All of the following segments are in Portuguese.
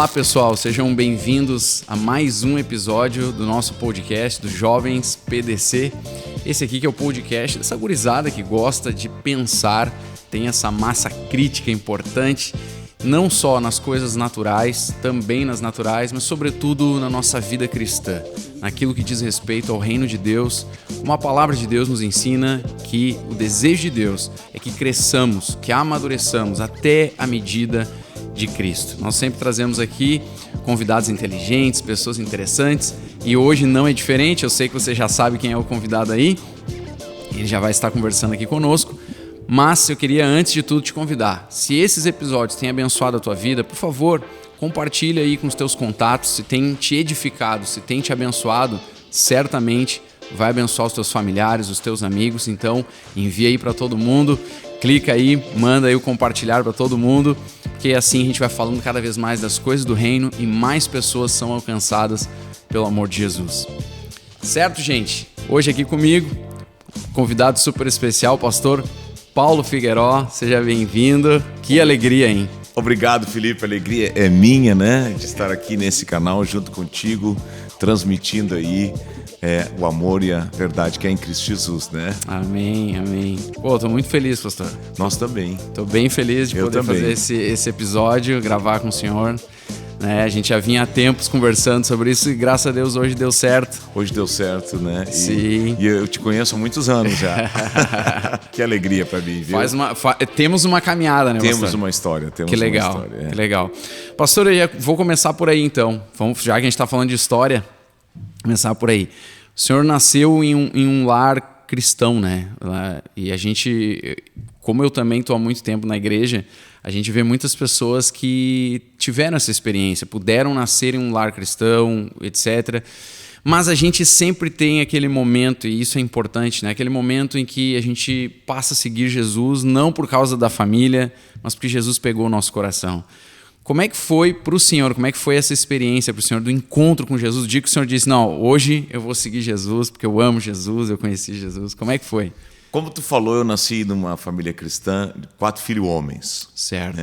Olá pessoal, sejam bem-vindos a mais um episódio do nosso podcast dos Jovens PDC. Esse aqui que é o podcast dessa gurizada que gosta de pensar, tem essa massa crítica importante, não só nas coisas naturais, também nas naturais, mas sobretudo na nossa vida cristã, naquilo que diz respeito ao reino de Deus. Uma palavra de Deus nos ensina que o desejo de Deus é que cresçamos, que amadureçamos até a medida de Cristo. Nós sempre trazemos aqui convidados inteligentes, pessoas interessantes, e hoje não é diferente. Eu sei que você já sabe quem é o convidado aí, ele já vai estar conversando aqui conosco, mas eu queria antes de tudo te convidar, se esses episódios têm abençoado a tua vida, por favor, compartilha aí com os teus contatos, se tem te edificado, se tem te abençoado, certamente vai abençoar os teus familiares, os teus amigos, então envia aí para todo mundo, clica aí, manda aí o compartilhar para todo mundo, porque assim a gente vai falando cada vez mais das coisas do reino e mais pessoas são alcançadas pelo amor de Jesus. Certo, gente? Hoje aqui comigo, convidado super especial, pastor Paulo Figueiró, seja bem-vindo. Que alegria, hein? Obrigado, Felipe. A alegria é minha, né? De estar aqui nesse canal junto contigo, transmitindo aí o amor e a verdade que é em Cristo Jesus, né? Amém, amém. Pô, tô muito feliz, pastor. Nós também. Tô bem feliz de poder fazer esse episódio, gravar com o senhor. A gente já vinha há tempos conversando sobre isso e graças a Deus hoje deu certo. Hoje deu certo, né? Sim. E eu te conheço há muitos anos já. Que alegria para mim, viu? Temos uma caminhada, né, pastor? Temos uma história. Que legal, que legal. Pastor, eu vou começar por aí então. Já que a gente está falando de história, começar por aí. O senhor nasceu em um lar cristão, né? E a gente, como eu também estou há muito tempo na igreja, a gente vê muitas pessoas que tiveram essa experiência, puderam nascer em um lar cristão, etc. Mas a gente sempre tem aquele momento, e isso é importante, né? Aquele momento em que a gente passa a seguir Jesus, não por causa da família, mas porque Jesus pegou o nosso coração. Como é que foi para o senhor, como é que foi essa experiência para o senhor do encontro com Jesus? O dia que o senhor disse, não, hoje eu vou seguir Jesus, porque eu amo Jesus, eu conheci Jesus. Como é que foi? Como tu falou, eu nasci numa família cristã, 4 filhos homens. Certo.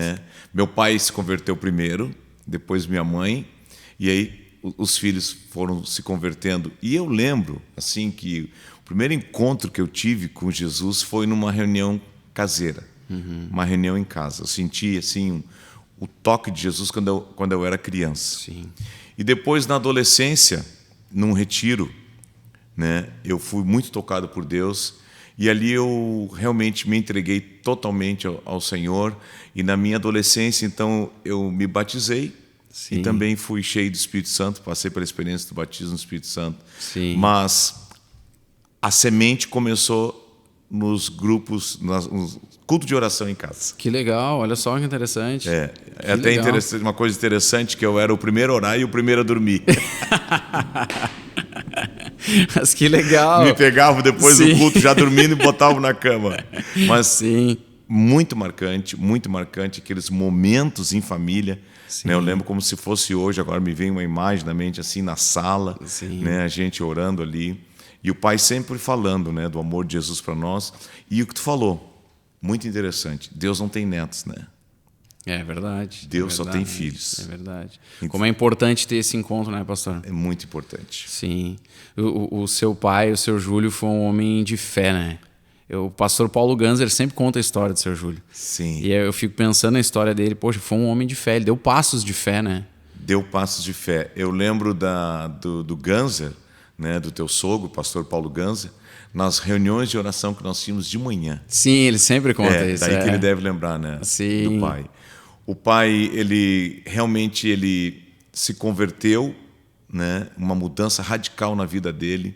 Meu pai se converteu primeiro, depois minha mãe, e aí os filhos foram se convertendo. E eu lembro assim que o primeiro encontro que eu tive com Jesus foi numa reunião caseira, uma reunião em casa. Eu senti assim o toque de Jesus quando eu era criança. Sim. E depois, na adolescência, num retiro, né, eu fui muito tocado por Deus. E ali eu realmente me entreguei totalmente ao Senhor. E na minha adolescência, então, eu me batizei. Sim. E também fui cheio do Espírito Santo, passei pela experiência do batismo no Espírito Santo. Sim. Mas a semente começou nos grupos, no culto de oração em casa. Que legal, olha só que interessante. É até interessante, uma coisa interessante, que eu era o primeiro a orar e o primeiro a dormir. Mas que legal. Me pegavam depois do culto já dormindo e botavam na cama. Mas sim, muito marcante aqueles momentos em família. Né? Eu lembro como se fosse hoje, agora me vem uma imagem na mente assim na sala, né? A gente orando ali. E o pai sempre falando, né, do amor de Jesus para nós. E o que tu falou, muito interessante, Deus não tem netos, né? É verdade. Deus só tem filhos. É verdade. Como é importante ter esse encontro, né, pastor? É muito importante. Sim. O seu pai, o seu Júlio, foi um homem de fé, né? O pastor Paulo Ganser sempre conta a história do seu Júlio. Sim. E eu fico pensando na história dele, poxa, foi um homem de fé, ele deu passos de fé, né? Deu passos de fé. Eu lembro do Ganser, né, do teu sogro, o pastor Paulo Ganser, nas reuniões de oração que nós tínhamos de manhã. Sim, ele sempre conta isso. Daí que ele deve lembrar, né? Sim. Do pai. O pai, ele realmente se converteu, né? Uma mudança radical na vida dele.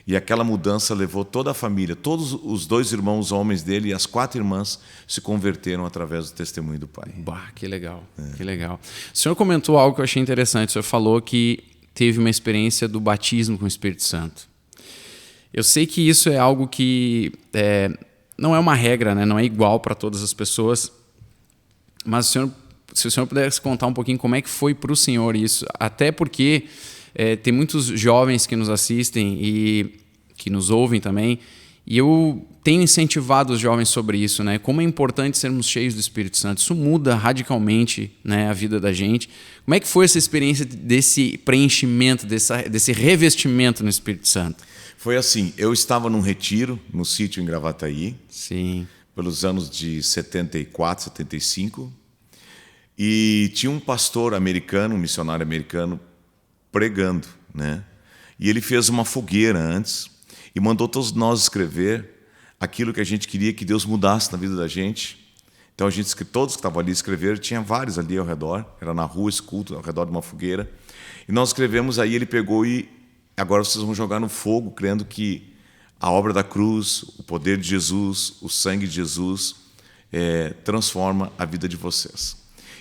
E aquela mudança levou toda a família, todos os 2 irmãos homens dele e as 4 irmãs se converteram através do testemunho do pai. Bah, que legal, que legal. O senhor comentou algo que eu achei interessante. O senhor falou que teve uma experiência do batismo com o Espírito Santo. Eu sei que isso é algo que não é uma regra, né? Não é igual para todas as pessoas, mas se o senhor pudesse contar um pouquinho como é que foi para o senhor isso, até porque tem muitos jovens que nos assistem e que nos ouvem também E eu tenho incentivado os jovens sobre isso, né? Como é importante sermos cheios do Espírito Santo. Isso muda radicalmente, né, a vida da gente. Como é que foi essa experiência desse preenchimento, desse revestimento no Espírito Santo? Foi assim, eu estava num retiro no sítio em Gravataí. Sim. Pelos anos de 74, 75. E tinha um pastor americano, um missionário americano, pregando, né? E ele fez uma fogueira antes e mandou todos nós escrever aquilo que a gente queria que Deus mudasse na vida da gente. Então todos que estavam ali escreveram, tinha vários ali ao redor, era na rua esse culto, ao redor de uma fogueira. E nós escrevemos, aí ele pegou e agora vocês vão jogar no fogo, crendo que a obra da cruz, o poder de Jesus, o sangue de Jesus transforma a vida de vocês.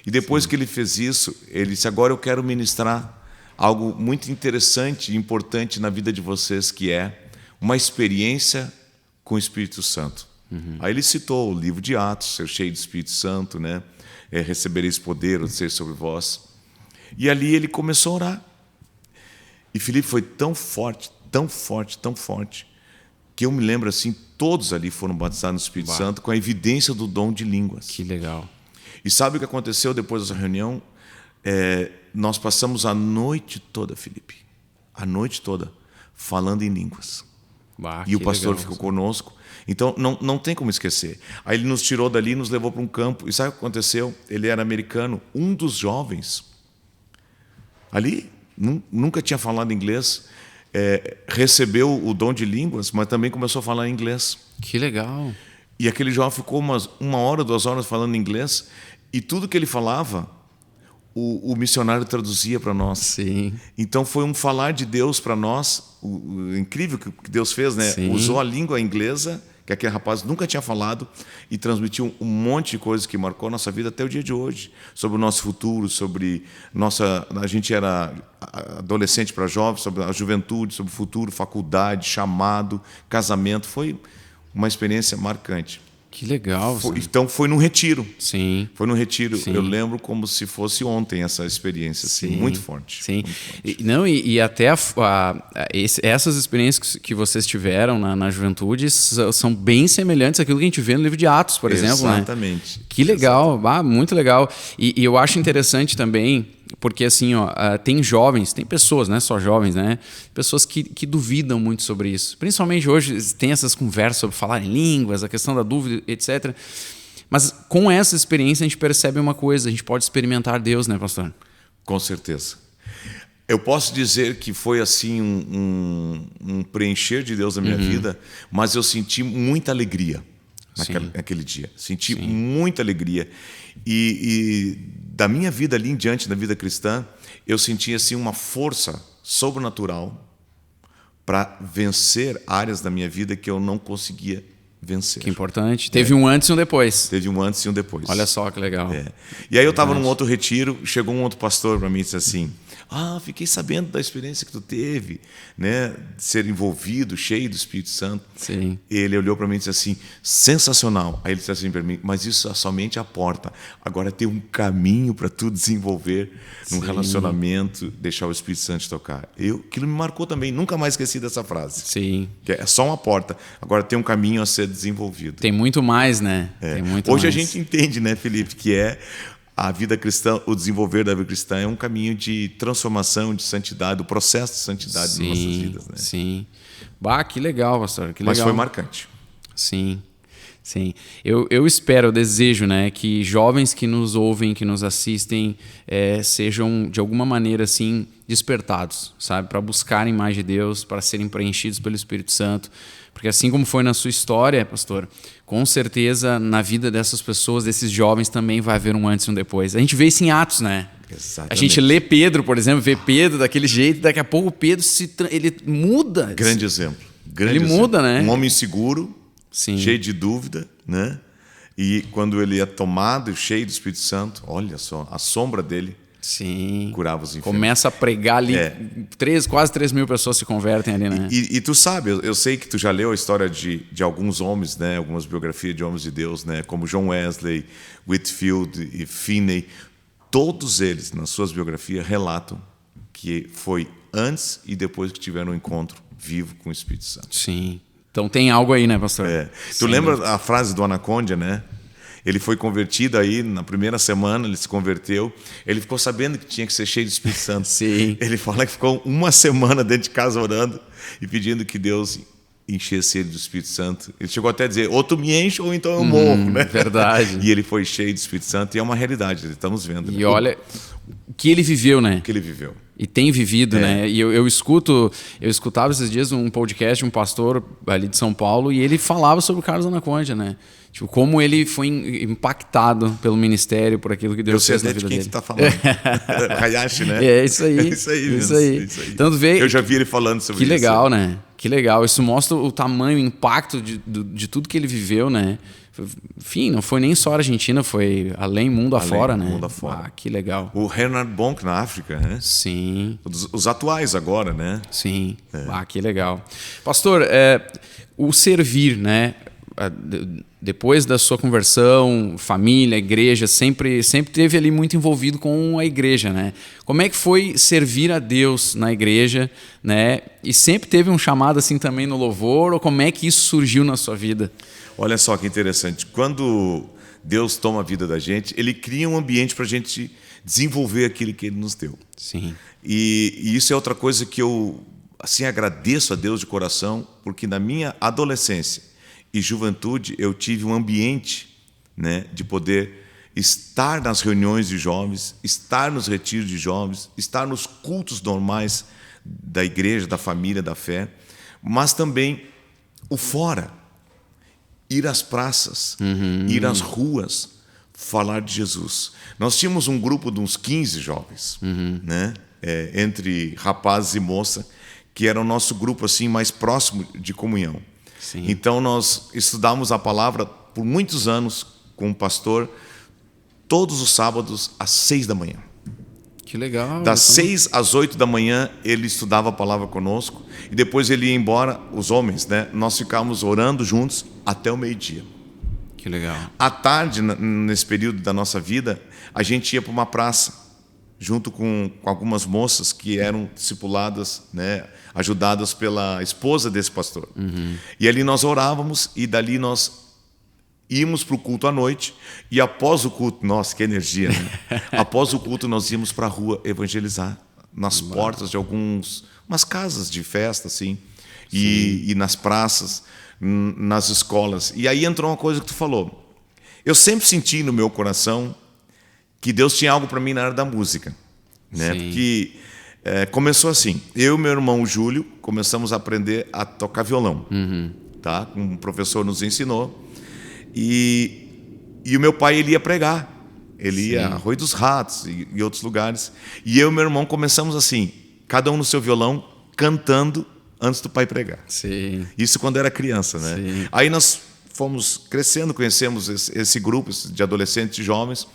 E depois que ele fez isso, ele disse, agora eu quero ministrar algo muito interessante e importante na vida de vocês, que é uma experiência com o Espírito Santo. Aí ele citou o livro de Atos, ser cheio do Espírito Santo, né? Recebereis poder, o ser sobre vós. E ali ele começou a orar. E Felipe foi tão forte, tão forte, tão forte, que eu me lembro assim, todos ali foram batizados no Espírito Santo com a evidência do dom de línguas. Que legal. E sabe o que aconteceu depois dessa reunião? Nós passamos a noite toda, Felipe, a noite toda, falando em línguas. E o pastor ficou conosco. Então, não tem como esquecer. Aí ele nos tirou dali e nos levou para um campo. E sabe o que aconteceu? Ele era americano, um dos jovens. Ali, nunca tinha falado inglês, recebeu o dom de línguas, mas também começou a falar inglês. Que legal. E aquele jovem ficou uma hora, 2 horas falando inglês, e tudo que ele falava, o missionário traduzia para nós. Sim. Então foi um falar de Deus para nós, o incrível que Deus fez, né? Sim. Usou a língua inglesa, que aquele rapaz nunca tinha falado, e transmitiu um monte de coisas que marcou a nossa vida até o dia de hoje, sobre o nosso futuro, sobre a gente era adolescente para jovem, sobre a juventude, sobre o futuro, faculdade, chamado, casamento. Foi uma experiência marcante. Que legal. Então foi num retiro. Sim. Foi num retiro. Sim. Eu lembro como se fosse ontem essa experiência, assim, muito forte. Sim. Muito forte. E até essas experiências que vocês tiveram na juventude são bem semelhantes àquilo que a gente vê no livro de Atos, por exemplo. Exatamente. Né? Que legal, muito legal. E eu acho interessante também, porque assim, tem jovens, tem pessoas, não é só jovens, né? Pessoas que duvidam muito sobre isso. Principalmente hoje tem essas conversas sobre falar em línguas, a questão da dúvida, etc. Mas com essa experiência a gente percebe uma coisa, a gente pode experimentar Deus, né, pastor? Com certeza. Eu posso dizer que foi assim um preencher de Deus na minha vida, mas eu senti muita alegria naquele dia. Senti muita alegria. E da minha vida ali em diante, da vida cristã, eu senti assim uma força sobrenatural para vencer áreas da minha vida que eu não conseguia vencer. Que importante. Teve um antes e um depois. Teve um antes e um depois. Olha só que legal. E aí eu estava num outro retiro, chegou um outro pastor para mim e disse assim, fiquei sabendo da experiência que tu teve, né, de ser envolvido, cheio do Espírito Santo. Sim. Ele olhou para mim e disse assim, sensacional. Aí ele disse assim para mim, mas isso é somente a porta. Agora tem um caminho para tu desenvolver num relacionamento, deixar o Espírito Santo te tocar. Aquilo me marcou também, nunca mais esqueci dessa frase. Sim. Que é só uma porta, agora tem um caminho a ser desenvolvido. Tem muito mais, né? Tem muito Hoje mais. A gente entende, né, Felipe, que a vida cristã, o desenvolver da vida cristã é um caminho de transformação, de santidade, o processo de santidade nas nossas vidas, né? Sim. Que legal, pastor. Que legal. Mas foi marcante. Sim. Sim. Eu espero, eu desejo, né, que jovens que nos ouvem, que nos assistem, sejam, de alguma maneira, assim, despertados, sabe? Para buscarem mais de Deus, para serem preenchidos pelo Espírito Santo. Porque assim como foi na sua história, pastor, com certeza na vida dessas pessoas, desses jovens, também vai haver um antes e um depois. A gente vê isso em Atos, né? Exatamente. A gente lê Pedro, por exemplo, vê Pedro daquele jeito, e daqui a pouco Pedro ele muda. Grande exemplo. Muda, né? Um homem inseguro, Sim. cheio de dúvida, né? E quando ele é tomado, cheio do Espírito Santo, olha só, a sombra dele curava os enfermos. Começa a pregar ali, quase 3 mil pessoas se convertem ali, né? E tu sabe, eu sei que tu já leu a história de alguns homens, né? Algumas biografias de homens de Deus, né? Como John Wesley, Whitefield e Finney. Todos eles, nas suas biografias, relatam que foi antes e depois que tiveram um encontro vivo com o Espírito Santo. Sim. Então tem algo aí, né, pastor? Tu lembra a frase do Anacondia, né? Ele foi convertido aí, na primeira semana ele se converteu, ele ficou sabendo que tinha que ser cheio do Espírito Santo. Sim. Ele fala que ficou uma semana dentro de casa orando e pedindo que Deus enchesse ele do Espírito Santo. Ele chegou até a dizer, ou tu me enche ou então eu morro, né? Verdade. E ele foi cheio do Espírito Santo e é uma realidade, estamos vendo. E olha o que ele viveu, né? O que ele viveu. E tem vivido, né? E eu escutava esses dias um podcast de um pastor ali de São Paulo e ele falava sobre o Carlos Anacondia, né? Tipo, como ele foi impactado pelo ministério, por aquilo que Deus fez na vida dele. Eu sei até de quem você está falando. Hayashi, né? É isso aí. Isso aí mesmo. Isso aí. Então, eu já vi ele falando sobre isso. Que legal, né? Que legal. Isso mostra o tamanho, o impacto de tudo que ele viveu, né? Enfim, não foi nem só a Argentina, foi além, mundo afora, né? Mundo afora. Ah, que legal. O Reinhard Bonk na África, né? Sim. Os atuais agora, né? Sim. Ah, que legal. Pastor, o servir, né? Depois da sua conversão, família, igreja, sempre teve ali muito envolvido com a igreja, né? Como é que foi servir a Deus na igreja, né? E sempre teve um chamado assim também no louvor, ou como é que isso surgiu na sua vida? Olha só que interessante. Quando Deus toma a vida da gente, Ele cria um ambiente para a gente desenvolver aquilo que Ele nos deu. Sim. E isso é outra coisa que eu assim agradeço a Deus de coração, porque na minha adolescência e juventude eu tive um ambiente, né, de poder estar nas reuniões de jovens, estar nos retiros de jovens, estar nos cultos normais da igreja, da família, da fé, mas também o fora. Ir às praças, ir às ruas, falar de Jesus. Nós tínhamos um grupo de uns 15 jovens, né? Entre rapazes e moças, que era o nosso grupo assim mais próximo de comunhão. Sim. Então nós estudávamos a palavra por muitos anos com o pastor, todos os sábados às 6 da manhã. Que legal. Das 6 às 8 da manhã ele estudava a palavra conosco e depois ele ia embora, os homens, né? Nós ficávamos orando juntos até o meio-dia. Que legal. À tarde, nesse período da nossa vida, a gente ia para uma praça junto com algumas moças que eram discipuladas, né? Ajudadas pela esposa desse pastor. E ali nós orávamos e dali nós íamos para o culto à noite e após o culto, nossa, que energia, né? Após o culto nós íamos para a rua evangelizar nas portas de umas casas de festa, assim, e nas praças, nas escolas. E aí entrou uma coisa que tu falou. Eu sempre senti no meu coração que Deus tinha algo para mim na área da música, né? Porque começou assim, eu e meu irmão Júlio começamos a aprender a tocar violão, tá? Um professor nos ensinou. E o meu pai ele ia pregar, ele ia a Arroio dos Ratos e outros lugares. E eu e meu irmão começamos assim, cada um no seu violão, cantando antes do pai pregar. Sim. Isso quando era criança, né? Sim. Aí nós fomos crescendo, conhecemos esse grupo de adolescentes e jovens.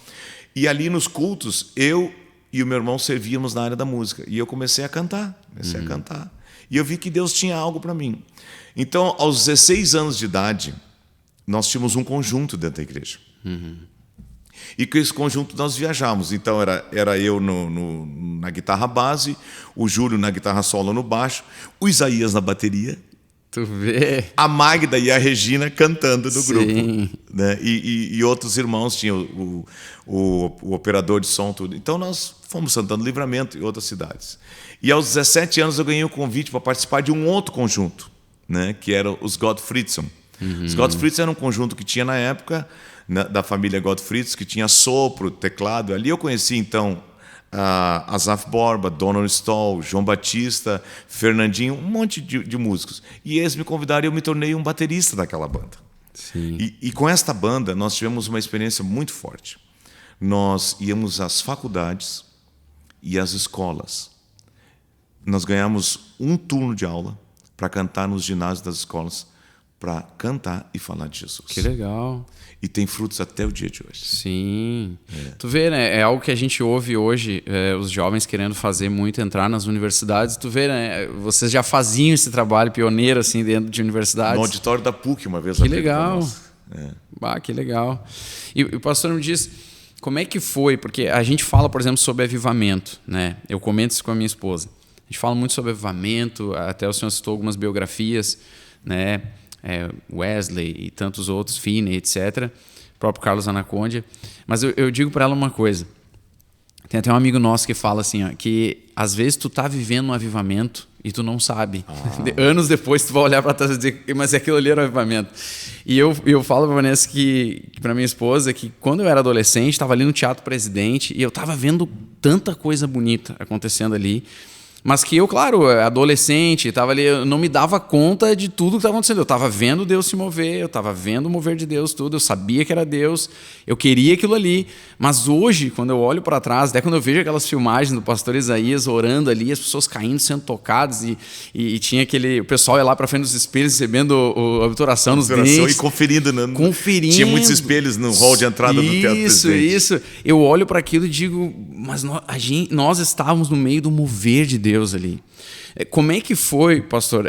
E ali nos cultos, eu e o meu irmão servíamos na área da música. E eu comecei a cantar, E eu vi que Deus tinha algo para mim. Então, aos 16 anos de idade, nós tínhamos um conjunto dentro da igreja. E com esse conjunto nós viajávamos. Então era eu na guitarra base, o Júlio na guitarra solo no baixo, o Isaías na bateria, Tu vê. a Magda e a Regina cantando no Sim. grupo. Né? E outros irmãos, tinha o operador de som, tudo. Então nós fomos Santana do Livramento e outras cidades. E aos 17 anos eu ganhei o convite para participar de um outro conjunto, né? Que era os Gottfriedson. Os Gottfriedson era um conjunto que tinha na época, da família Gottfriedson, que tinha sopro, teclado. Ali eu conheci, então, Asaf Borba, Donald Stoll, João Batista, Fernandinho, um monte de músicos. E eles me convidaram e eu me tornei um baterista daquela banda. Sim. E com esta banda nós tivemos uma experiência muito forte. Nós íamos às faculdades e às escolas. Nós ganhamos um turno de aula para cantar nos ginásios das escolas, para cantar e falar de Jesus. Que legal. E tem frutos até o dia de hoje. Sim. Tu vê, né? É algo que a gente ouve hoje, os jovens querendo fazer muito, entrar nas universidades. Tu vê, né? Vocês já faziam esse trabalho pioneiro, assim, dentro de universidades. No auditório da PUC, uma vez. Que legal. Que legal. E o pastor me diz, como é que foi? Porque a gente fala, por exemplo, sobre avivamento, né? Eu comento isso com a minha esposa. A gente fala muito sobre avivamento, até o senhor citou algumas biografias, né? Wesley e tantos outros, Finney, etc., o próprio Carlos Anacondia. Mas eu digo para ela uma coisa. Tem até um amigo nosso que fala assim, ó, que às vezes tu tá vivendo um avivamento e tu não sabe. Anos depois tu vai olhar para trás e dizer, mas aquilo ali era um avivamento. E eu falo para Vanessa, para minha esposa, que quando eu era adolescente, estava ali no Teatro Presidente e eu estava vendo tanta coisa bonita acontecendo ali. Mas que eu, claro, adolescente, estava ali, eu não me dava conta de tudo que estava acontecendo. Eu estava vendo Deus se mover, eu estava vendo o mover de Deus, tudo. Eu sabia que era Deus, eu queria aquilo ali. Mas hoje, quando eu olho para trás, até quando eu vejo aquelas filmagens do pastor Isaías orando ali, as pessoas caindo, sendo tocadas, e tinha o pessoal ia lá para frente dos espelhos, recebendo a obturação nos dentes. E conferindo, né? Conferindo. Tinha muitos espelhos no hall de entrada do Teatro Presidente. Isso. Eu olho para aquilo e digo, mas nós estávamos no meio do mover de Deus ali. Como é que foi, pastor,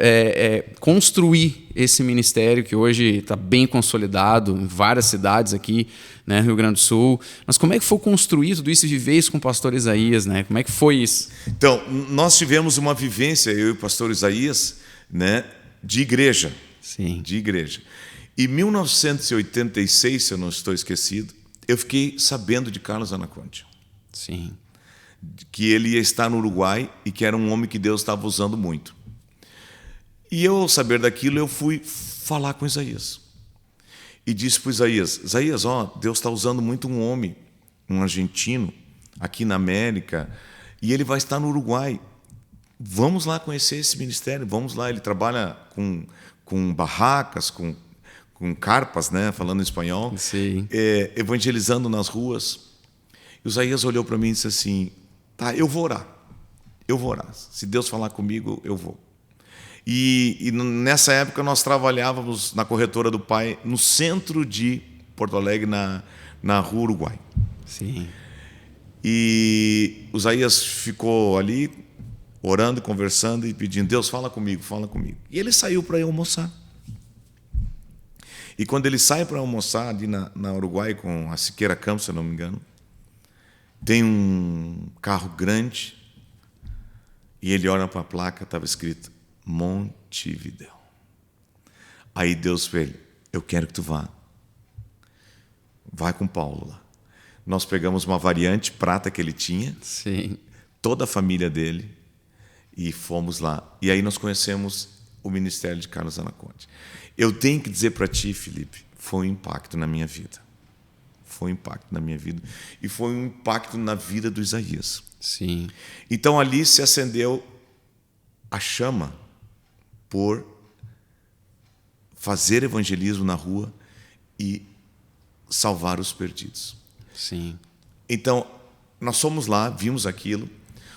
construir esse ministério que hoje está bem consolidado em várias cidades aqui, né, Rio Grande do Sul, mas como é que foi construir tudo isso e viver isso com o pastor Isaías, né? Como é que foi isso? Então, nós tivemos uma vivência, eu e o pastor Isaías, né, de igreja. Sim. De igreja. Em 1986, se eu não estou esquecido, eu fiquei sabendo de Carlos Anacondia. Sim. Que ele ia estar no Uruguai e que era um homem que Deus estava usando muito. E eu, ao saber daquilo, eu fui falar com Isaías. E disse para Isaías, Deus está usando muito um homem, um argentino, aqui na América, e ele vai estar no Uruguai. Vamos lá conhecer esse ministério, vamos lá. Ele trabalha com barracas, com carpas, né, falando em espanhol, evangelizando nas ruas. E Isaías olhou para mim e disse assim, tá, eu vou orar. Se Deus falar comigo, eu vou. E nessa época nós trabalhávamos na corretora do pai, no centro de Porto Alegre, na Rua Uruguai. Sim. E o Isaías ficou ali, orando, conversando e pedindo, Deus, fala comigo. E ele saiu para ir almoçar. E quando ele sai para almoçar ali na Uruguai, com a Siqueira Campos, se eu não me engano, tem um carro grande e ele olha para a placa, estava escrito Montevidéu. Aí Deus falou, eu quero que tu vá. Vai com Paulo lá. Nós pegamos uma variante prata que ele tinha, sim, toda a família dele, e fomos lá. E aí nós conhecemos o ministério de Carlos Anacondia. Eu tenho que dizer para ti, Felipe, foi um impacto na minha vida. Foi um impacto na minha vida. E foi um impacto na vida do Isaías. Sim. Então ali se acendeu a chama por fazer evangelismo na rua e salvar os perdidos. Sim. Então, nós fomos lá, vimos aquilo.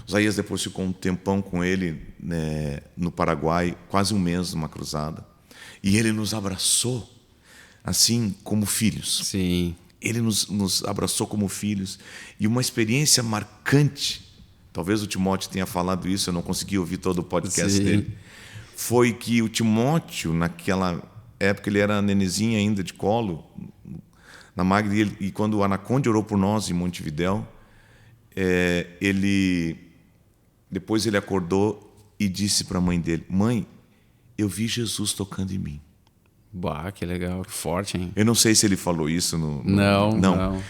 O Isaías depois ficou um tempão com ele, né, no Paraguai, quase um mês numa cruzada. E ele nos abraçou, assim, como filhos. Sim. Ele nos abraçou como filhos. E uma experiência marcante, talvez o Timóteo tenha falado isso, eu não consegui ouvir todo o podcast Sim. dele, foi que o Timóteo, naquela época, ele era nenezinho ainda de colo, na Magda, e quando o Anacondia orou por nós em Montevidéu, depois ele acordou e disse para a mãe dele, mãe, eu vi Jesus tocando em mim. Bah, que legal, que forte, hein? Eu não sei se ele falou isso Não.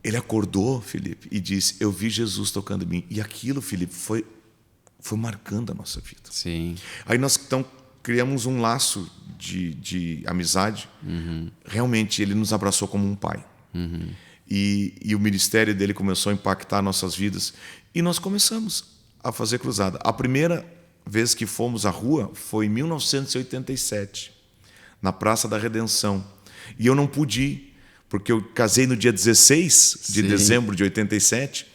Ele acordou, Felipe, e disse, eu vi Jesus tocando em mim. E aquilo, Felipe, foi marcando a nossa vida. Sim. Aí nós então criamos um laço de amizade. Uhum. Realmente, ele nos abraçou como um pai. Uhum. E o ministério dele começou a impactar nossas vidas. E nós começamos a fazer cruzada. A primeira vez que fomos à rua foi em 1987, na Praça da Redenção. E eu não pude ir, porque eu casei no dia 16 de dezembro de 87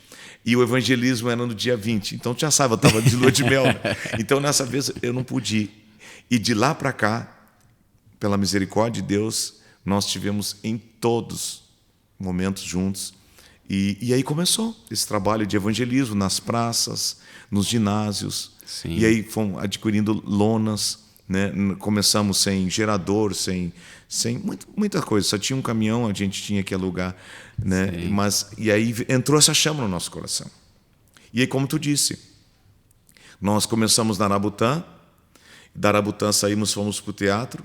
e o evangelismo era no dia 20. Então, tu já sabe, eu estava de lua de mel. Né? Então, nessa vez, eu não pude ir. E de lá para cá, pela misericórdia de Deus, nós tivemos em todos momentos juntos. E aí começou esse trabalho de evangelismo nas praças, nos ginásios. Sim. E aí fomos adquirindo lonas, né? Começamos sem gerador, sem muita coisa. Só tinha um caminhão, a gente tinha que alugar, né? E aí entrou essa chama no nosso coração. E aí, como tu disse, nós começamos na Arabutã. Da Arabutã saímos, fomos para o teatro.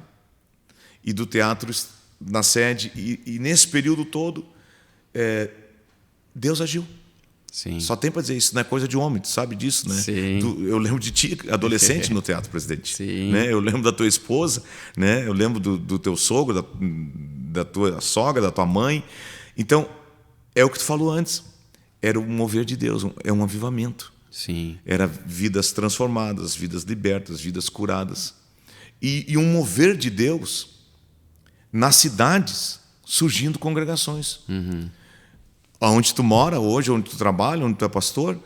e do teatro na sede. E nesse período todo, Deus agiu. Sim. Só tem para dizer isso, não é coisa de homem, tu sabe disso, né? Sim. Eu lembro de ti, adolescente no Teatro Presidente. Sim. Né? Eu lembro da tua esposa, né? Eu lembro do teu sogro, da tua sogra, da tua mãe. Então, é o que tu falou antes. Era o mover de Deus, é um avivamento. Sim. Era vidas transformadas, vidas libertas, vidas curadas. E um mover de Deus nas cidades, surgindo congregações. Onde tu mora hoje, onde tu trabalha, onde tu é pastor,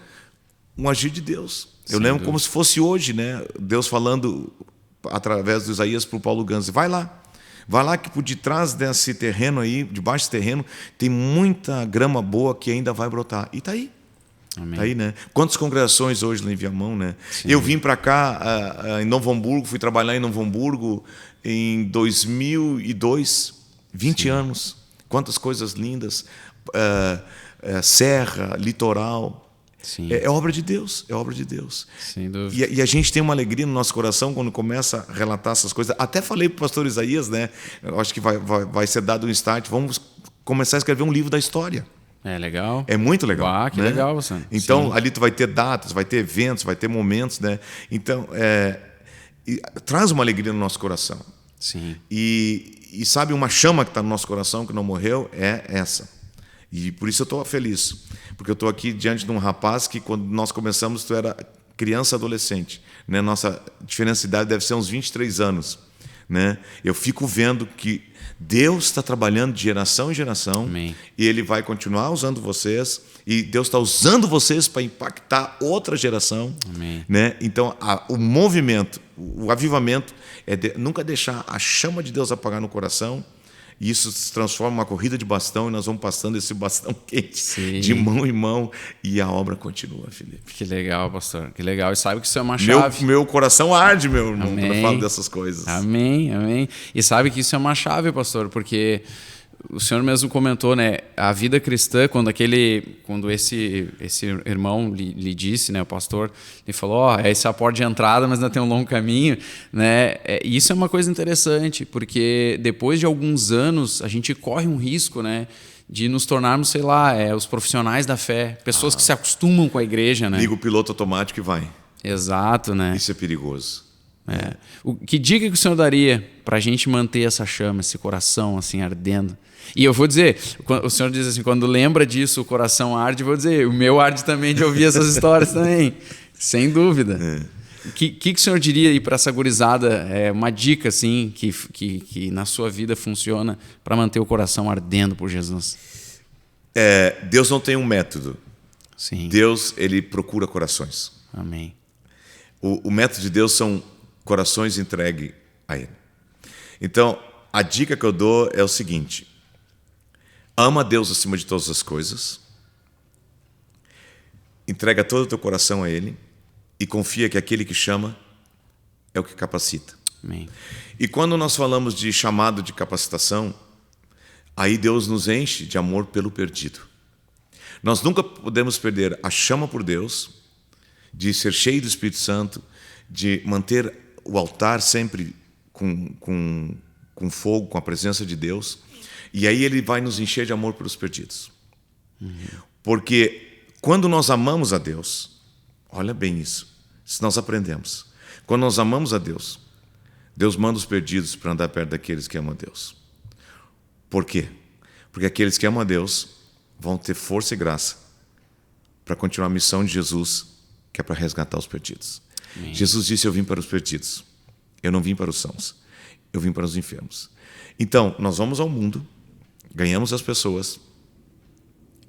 um agir de Deus. Eu lembro como se fosse hoje, né? Deus falando através do Isaías para o Paulo Ganzi, vai lá que por detrás desse terreno aí, debaixo desse terreno, tem muita grama boa que ainda vai brotar. E está aí. Amém. Tá aí, né? Quantas congregações hoje lá em Viamão, né? Sim. Eu vim para cá em Novo Hamburgo, fui trabalhar em Novo Hamburgo em 2002, 20 anos. Quantas coisas lindas. Serra, litoral. Sim. É obra de Deus, é obra de Deus. Sem dúvida. E a gente tem uma alegria no nosso coração quando começa a relatar essas coisas. Até falei para o pastor Isaías, né? Eu acho que vai ser dado um start. Vamos começar a escrever um livro da história. É legal. É muito legal. Que legal, você. Então, Sim. ali tu vai ter datas, vai ter eventos, vai ter momentos, né? Então, traz uma alegria no nosso coração. Sim. E sabe, uma chama que está no nosso coração, que não morreu, é essa. E por isso eu estou feliz, porque eu estou aqui diante de um rapaz que, quando nós começamos, tu era criança, adolescente, né? Nossa diferença de idade deve ser uns 23 anos, né? Eu fico vendo que Deus está trabalhando de geração em geração. Amém. E Ele vai continuar usando vocês, e Deus está usando vocês para impactar outra geração. Amém. Né? Então, o movimento, o avivamento é nunca deixar a chama de Deus apagar no coração. E isso se transforma em uma corrida de bastão, e nós vamos passando esse bastão quente. Sim. De mão em mão, e a obra continua, Felipe. Que legal, pastor. Que legal. E sabe que isso é uma chave. Meu coração arde, meu irmão, quando eu falo dessas coisas. Amém, amém. E sabe que isso é uma chave, pastor, porque o senhor mesmo comentou, né? A vida cristã, quando esse irmão lhe disse, né? O pastor, ele falou, essa é a porta de entrada, mas ainda tem um longo caminho, né? Isso é uma coisa interessante, porque depois de alguns anos, a gente corre um risco, né? De nos tornarmos, sei lá, os profissionais da fé, pessoas que se acostumam com a igreja, né? Liga o piloto automático e vai. Exato, né? Isso é perigoso. Que dica que o senhor daria para a gente manter essa chama, esse coração assim ardendo? E eu vou dizer, o senhor diz assim, quando lembra disso o coração arde, eu vou dizer, o meu arde também de ouvir essas histórias também, sem dúvida. O que o senhor diria aí para essa gurizada, uma dica assim que na sua vida funciona para manter o coração ardendo por Jesus? Deus não tem um método. Sim. Deus, ele procura corações. Amém. O método de Deus são corações entregues a Ele. Então, a dica que eu dou é o seguinte: ama Deus acima de todas as coisas, entrega todo o teu coração a Ele e confia que aquele que chama é o que capacita. Amém. E quando nós falamos de chamado de capacitação, aí Deus nos enche de amor pelo perdido. Nós nunca podemos perder a chama por Deus, de ser cheio do Espírito Santo, de manter o altar sempre com fogo, com a presença de Deus. E aí Ele vai nos encher de amor pelos perdidos. Porque quando nós amamos a Deus, olha bem isso, se nós aprendemos, quando nós amamos a Deus, Deus manda os perdidos para andar perto daqueles que amam a Deus. Por quê? Porque aqueles que amam a Deus vão ter força e graça para continuar a missão de Jesus, que é para resgatar os perdidos. Amém. Jesus disse, eu vim para os perdidos. Eu não vim para os sãos. Eu vim para os enfermos. Então, nós vamos ao mundo, ganhamos as pessoas,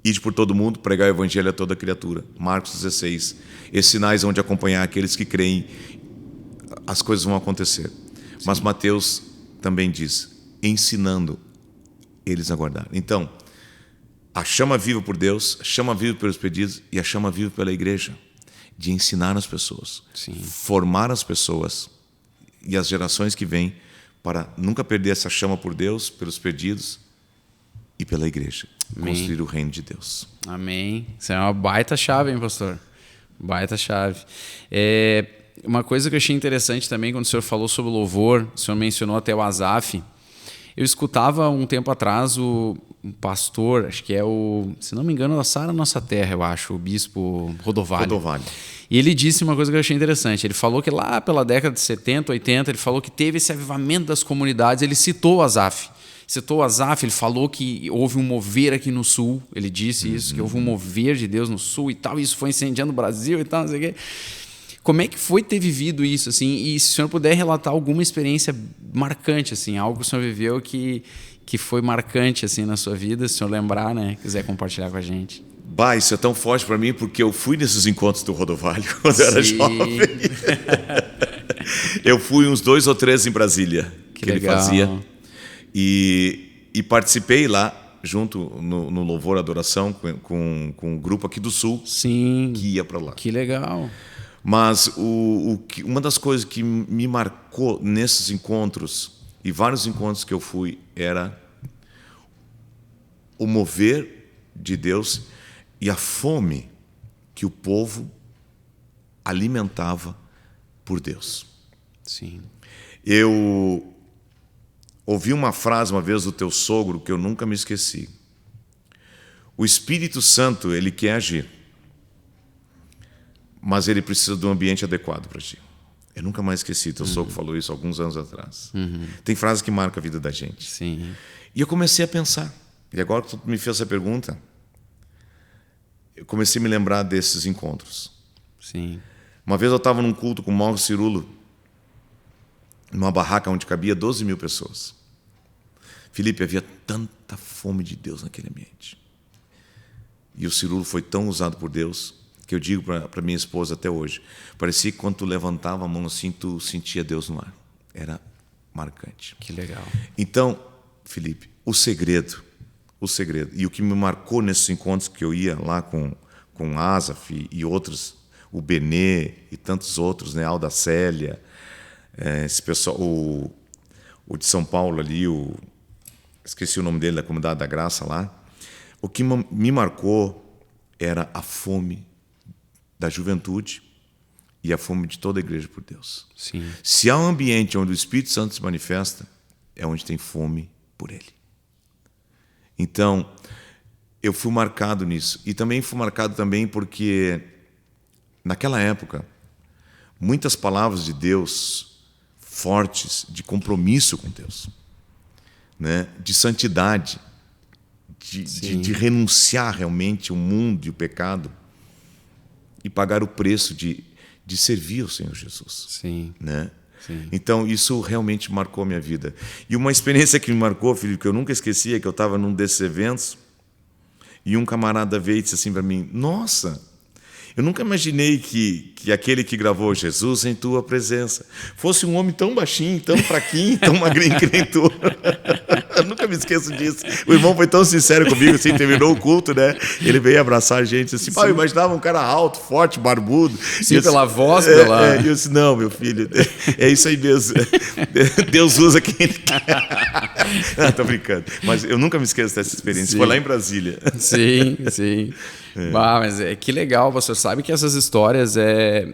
ide por todo mundo, pregar o evangelho a toda criatura. Marcos 16. Esses sinais vão de acompanhar aqueles que creem, as coisas vão acontecer. Sim. Mas Mateus também diz, ensinando eles a guardar. Então, a chama viva por Deus, a chama viva pelos pedidos e a chama viva pela igreja, de ensinar as pessoas, sim, formar as pessoas e as gerações que vêm, para nunca perder essa chama por Deus, pelos pedidos e pela igreja. Amém. Construir o reino de Deus. Amém. Isso é uma baita chave, hein, pastor? Baita chave. Uma coisa que eu achei interessante também, quando o senhor falou sobre o louvor, o senhor mencionou até o Asaf. Eu escutava um tempo atrás um pastor, acho que é se não me engano, da Sara Nossa Terra, eu acho, o bispo Rodovalho. E ele disse uma coisa que eu achei interessante. Ele falou que lá pela década de 70, 80, ele falou que teve esse avivamento das comunidades. Ele citou o Asaf. Ele falou que houve um mover aqui no Sul. Ele disse isso, que houve um mover de Deus no Sul e tal. Isso foi incendiando o Brasil e tal, não sei o quê. Como é que foi ter vivido isso, assim? E se o senhor puder relatar alguma experiência marcante, assim, algo que o senhor viveu que foi marcante, assim, na sua vida, se o senhor lembrar, né? Quiser compartilhar com a gente. Bah, isso é tão forte para mim porque eu fui nesses encontros do Rodovalho quando eu era jovem. Eu fui uns 2 ou 3 em Brasília que ele fazia e participei lá junto no Louvor Adoração com um grupo aqui do Sul. Sim. Que ia para lá. Que legal. Mas uma das coisas que me marcou nesses encontros e vários encontros que eu fui era o mover de Deus e a fome que o povo alimentava por Deus. Sim. Eu ouvi uma frase uma vez do teu sogro que eu nunca me esqueci. O Espírito Santo, ele quer agir, mas ele precisa de um ambiente adequado para agir. Eu nunca mais esqueci, teu sogro falou isso alguns anos atrás. Tem frases que marcam a vida da gente. Sim. E eu comecei a pensar, e agora que tu me fez essa pergunta, eu comecei a me lembrar desses encontros. Sim. Uma vez eu estava num culto com o Mauro Cirulo, numa barraca onde cabia 12 mil pessoas. Felipe, havia tanta fome de Deus naquele ambiente. E o Cirulo foi tão usado por Deus que eu digo para minha esposa até hoje, parecia que quando tu levantava a mão assim, tu sentia Deus no ar. Era marcante. Que legal. Então, Felipe, o segredo, e o que me marcou nesses encontros que eu ia lá com Asaf e outros, o Benê e tantos outros, né, Alda Célia, esse pessoal, o de São Paulo ali, esqueci o nome dele, da Comunidade da Graça lá. O que me marcou era a fome da juventude e a fome de toda a igreja por Deus. Sim. Se há um ambiente onde o Espírito Santo se manifesta, é onde tem fome por Ele. Então, eu fui marcado nisso. E também fui marcado também porque, naquela época, muitas palavras de Deus fortes, de compromisso com Deus, né? De santidade, de renunciar realmente ao mundo e o pecado e pagar o preço de servir ao Senhor Jesus. Sim. Né? Sim. Então, isso realmente marcou a minha vida. E uma experiência que me marcou, Felipe, que eu nunca esqueci, é que eu estava num desses eventos e um camarada veio e disse assim para mim: nossa, eu nunca imaginei que aquele que gravou Jesus em tua presença fosse um homem tão baixinho, tão fraquinho, tão magrinho que nem tu. Eu nunca me esqueço disso. O irmão foi tão sincero comigo, assim, terminou o culto, né? Ele veio abraçar a gente, assim, eu imaginava um cara alto, forte, barbudo. Sim, pela voz, pela... E eu disse, não, meu filho, é isso aí mesmo. Deus usa quem ele quer. Não, tô brincando. Mas eu nunca me esqueço dessa experiência. Sim. Foi lá em Brasília. Sim, sim. Mas que legal, você sabe que essas histórias é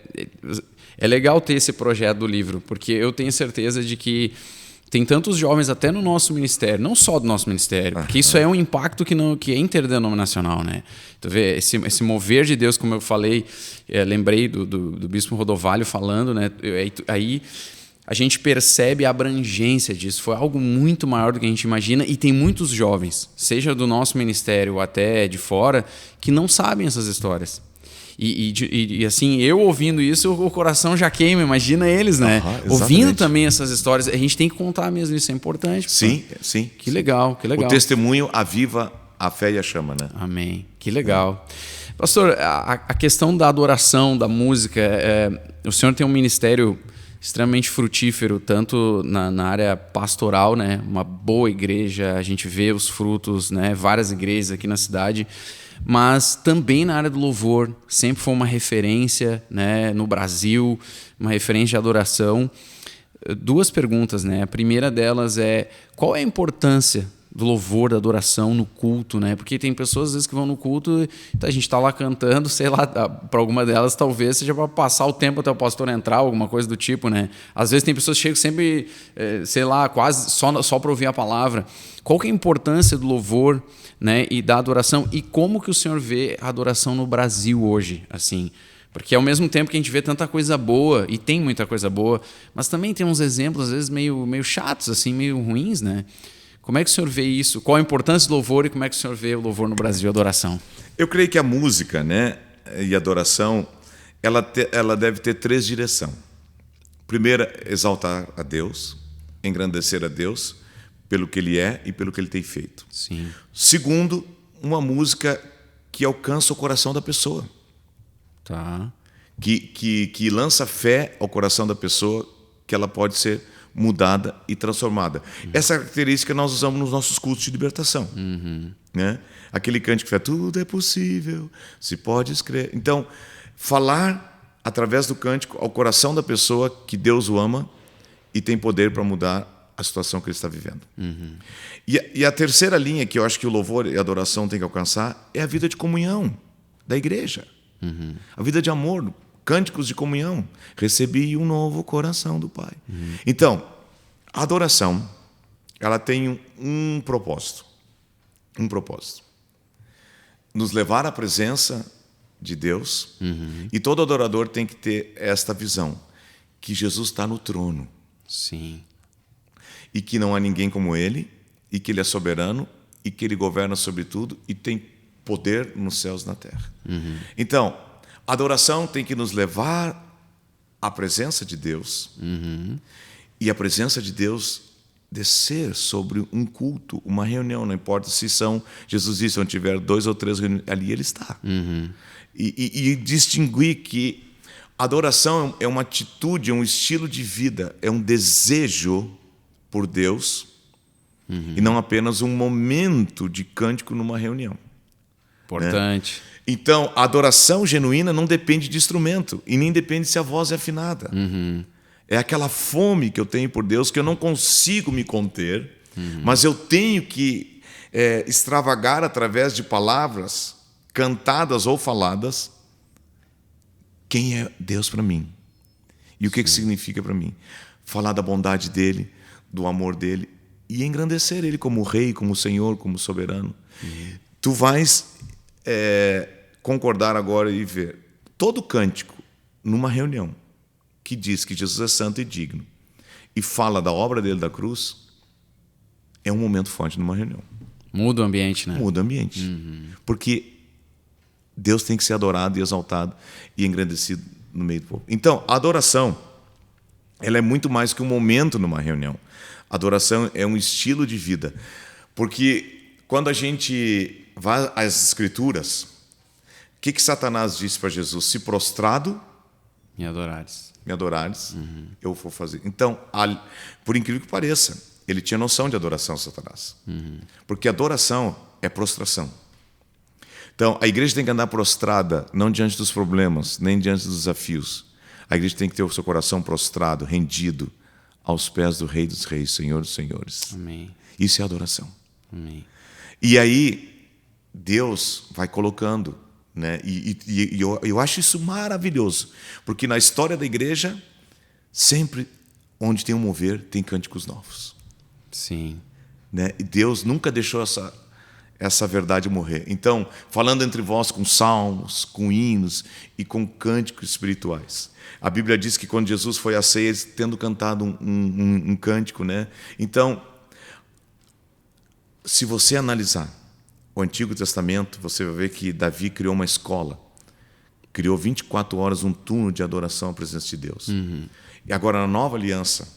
legal ter esse projeto do livro, porque eu tenho certeza de que tem tantos jovens até no nosso ministério, não só do nosso ministério, porque isso é um impacto que é interdenominacional, né? Tu vê, esse mover de Deus, como eu falei, lembrei do Bispo Rodovalho falando, né? Aí a gente percebe a abrangência disso. Foi algo muito maior do que a gente imagina, e tem muitos jovens, seja do nosso ministério ou até de fora, que não sabem essas histórias. E assim, eu ouvindo isso, o coração já queima, imagina eles, né? Ouvindo também essas histórias, a gente tem que contar mesmo, isso é importante. Sim, sim. Que legal, que legal. O testemunho aviva a fé e a chama, né? Amém, que legal. Pastor, a questão da adoração, da música, o senhor tem um ministério extremamente frutífero, tanto na área pastoral, né? Uma boa igreja, a gente vê os frutos, né? Várias igrejas aqui na cidade, mas também na área do louvor, sempre foi uma referência, né, no Brasil, uma referência de adoração. duas perguntas, né? A primeira delas é: qual é a importância do louvor, da adoração no culto, né? Porque tem pessoas às vezes que vão no culto, a gente está lá cantando, sei lá, para alguma delas talvez seja para passar o tempo até o pastor entrar, alguma coisa do tipo, né? Às vezes tem pessoas que chegam sempre, sei lá, quase só para ouvir a palavra. Qual que é a importância do louvor, né, e da adoração, e como que o senhor vê a adoração no Brasil hoje, assim? Porque ao mesmo tempo que a gente vê tanta coisa boa, e tem muita coisa boa, mas também tem uns exemplos às vezes meio chatos, assim, meio ruins, né? Como é que o senhor vê isso? Qual a importância do louvor e como é que o senhor vê o louvor no Brasil, a adoração? Eu creio que a música, né, e a adoração, ela deve ter 3 direções. Primeira, exaltar a Deus, engrandecer a Deus pelo que Ele é e pelo que Ele tem feito. Sim. Segundo, uma música que alcança o coração da pessoa. Tá. Que lança fé ao coração da pessoa, que ela pode ser mudada e transformada. Essa característica nós usamos nos nossos cultos de libertação. Né? Aquele cântico que fala, tudo é possível, se pode crer. Então, falar através do cântico ao coração da pessoa que Deus o ama e tem poder para mudar a situação que ele está vivendo. E a terceira linha que eu acho que o louvor e a adoração tem que alcançar é a vida de comunhão da igreja. A vida de amor, cânticos de comunhão. Recebi um novo coração do Pai. Então, a adoração, ela tem um propósito. Um propósito. Nos levar à presença de Deus. E todo adorador tem que ter esta visão, que Jesus está no trono. Sim. E que não há ninguém como Ele, e que Ele é soberano, e que Ele governa sobre tudo, e tem poder nos céus e na terra. Então, a adoração tem que nos levar à presença de Deus, e a presença de Deus descer sobre um culto, uma reunião, não importa se são, Jesus disse, onde tiver 2 ou 3 reuniões, ali Ele está. E distinguir que a adoração é uma atitude, é um estilo de vida, é um desejo por Deus, e não apenas um momento de cântico numa reunião. Importante. Né? Então, a adoração genuína não depende de instrumento e nem depende se a voz é afinada. É aquela fome que eu tenho por Deus que eu não consigo me conter, mas eu tenho que extravagar através de palavras cantadas ou faladas quem é Deus para mim e o que significa para mim. Falar da bondade dEle, do amor dEle e engrandecer Ele como Rei, como Senhor, como Soberano. Tu vais concordar agora e ver todo cântico numa reunião que diz que Jesus é santo e digno e fala da obra dele da cruz, é um momento forte numa reunião. Muda o ambiente, né? Muda o ambiente. Porque Deus tem que ser adorado e exaltado e engrandecido no meio do povo. Então, a adoração, ela é muito mais que um momento numa reunião. A adoração é um estilo de vida. Porque quando a gente vai às Escrituras, o que Satanás disse para Jesus? Se prostrado, me adorares. Eu vou fazer. Então, por incrível que pareça, ele tinha noção de adoração, Satanás. Porque adoração é prostração. Então, a igreja tem que andar prostrada, não diante dos problemas, nem diante dos desafios. A igreja tem que ter o seu coração prostrado, rendido aos pés do Rei dos Reis, Senhor dos Senhores. Amém. Isso é adoração. Amém. E aí, Deus vai colocando, né? E eu acho isso maravilhoso, porque na história da igreja, sempre onde tem um mover, tem cânticos novos. Sim. Né? E Deus nunca deixou essa verdade morrer. Então, falando entre vós com salmos, com hinos e com cânticos espirituais. A Bíblia diz que quando Jesus foi à ceia, tendo cantado um cântico, né? Então, se você analisar o Antigo Testamento, você vai ver que Davi criou uma escola, criou 24 horas um turno de adoração à presença de Deus. E agora, na nova aliança,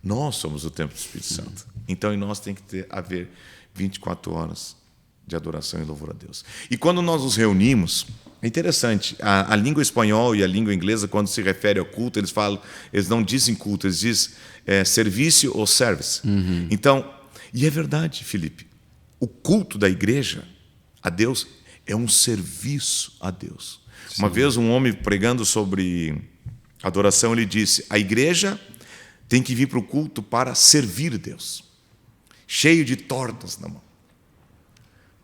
nós somos o templo do Espírito Santo. Então, em nós tem que haver 24 horas de adoração e louvor a Deus. E quando nós nos reunimos, é interessante, a língua espanhola e a língua inglesa, quando se refere ao culto, eles não dizem culto, eles dizem serviço ou service. Então, e é verdade, Felipe, o culto da igreja a Deus é um serviço a Deus. Sim. Uma vez um homem pregando sobre adoração, ele disse, a igreja tem que vir para o culto para servir Deus, cheio de tortas na mão,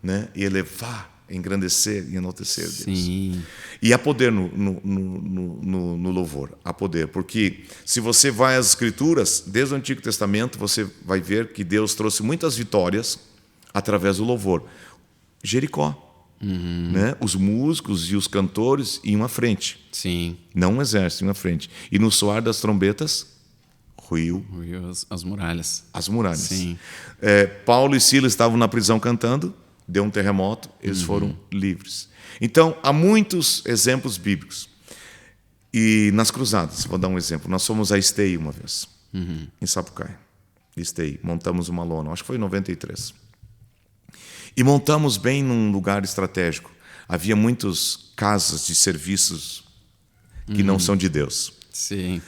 né? E elevar, engrandecer e enaltecer Deus. Sim. E há poder no louvor, há poder, porque se você vai às Escrituras, desde o Antigo Testamento, você vai ver que Deus trouxe muitas vitórias através do louvor. Jericó, né? Os músicos e os cantores iam à frente. Sim. Não um exército, iam à frente. E no soar das trombetas, ruiu as muralhas. As muralhas. Sim. Paulo e Silas estavam na prisão cantando, deu um terremoto, eles foram livres. Então, há muitos exemplos bíblicos. E nas cruzadas, vou dar um exemplo. Nós fomos a Esteio uma vez, em Sapucaia. Esteio, montamos uma lona, acho que foi em 93. E montamos bem num lugar estratégico. Havia muitas casas de serviços que não são de Deus. Sim.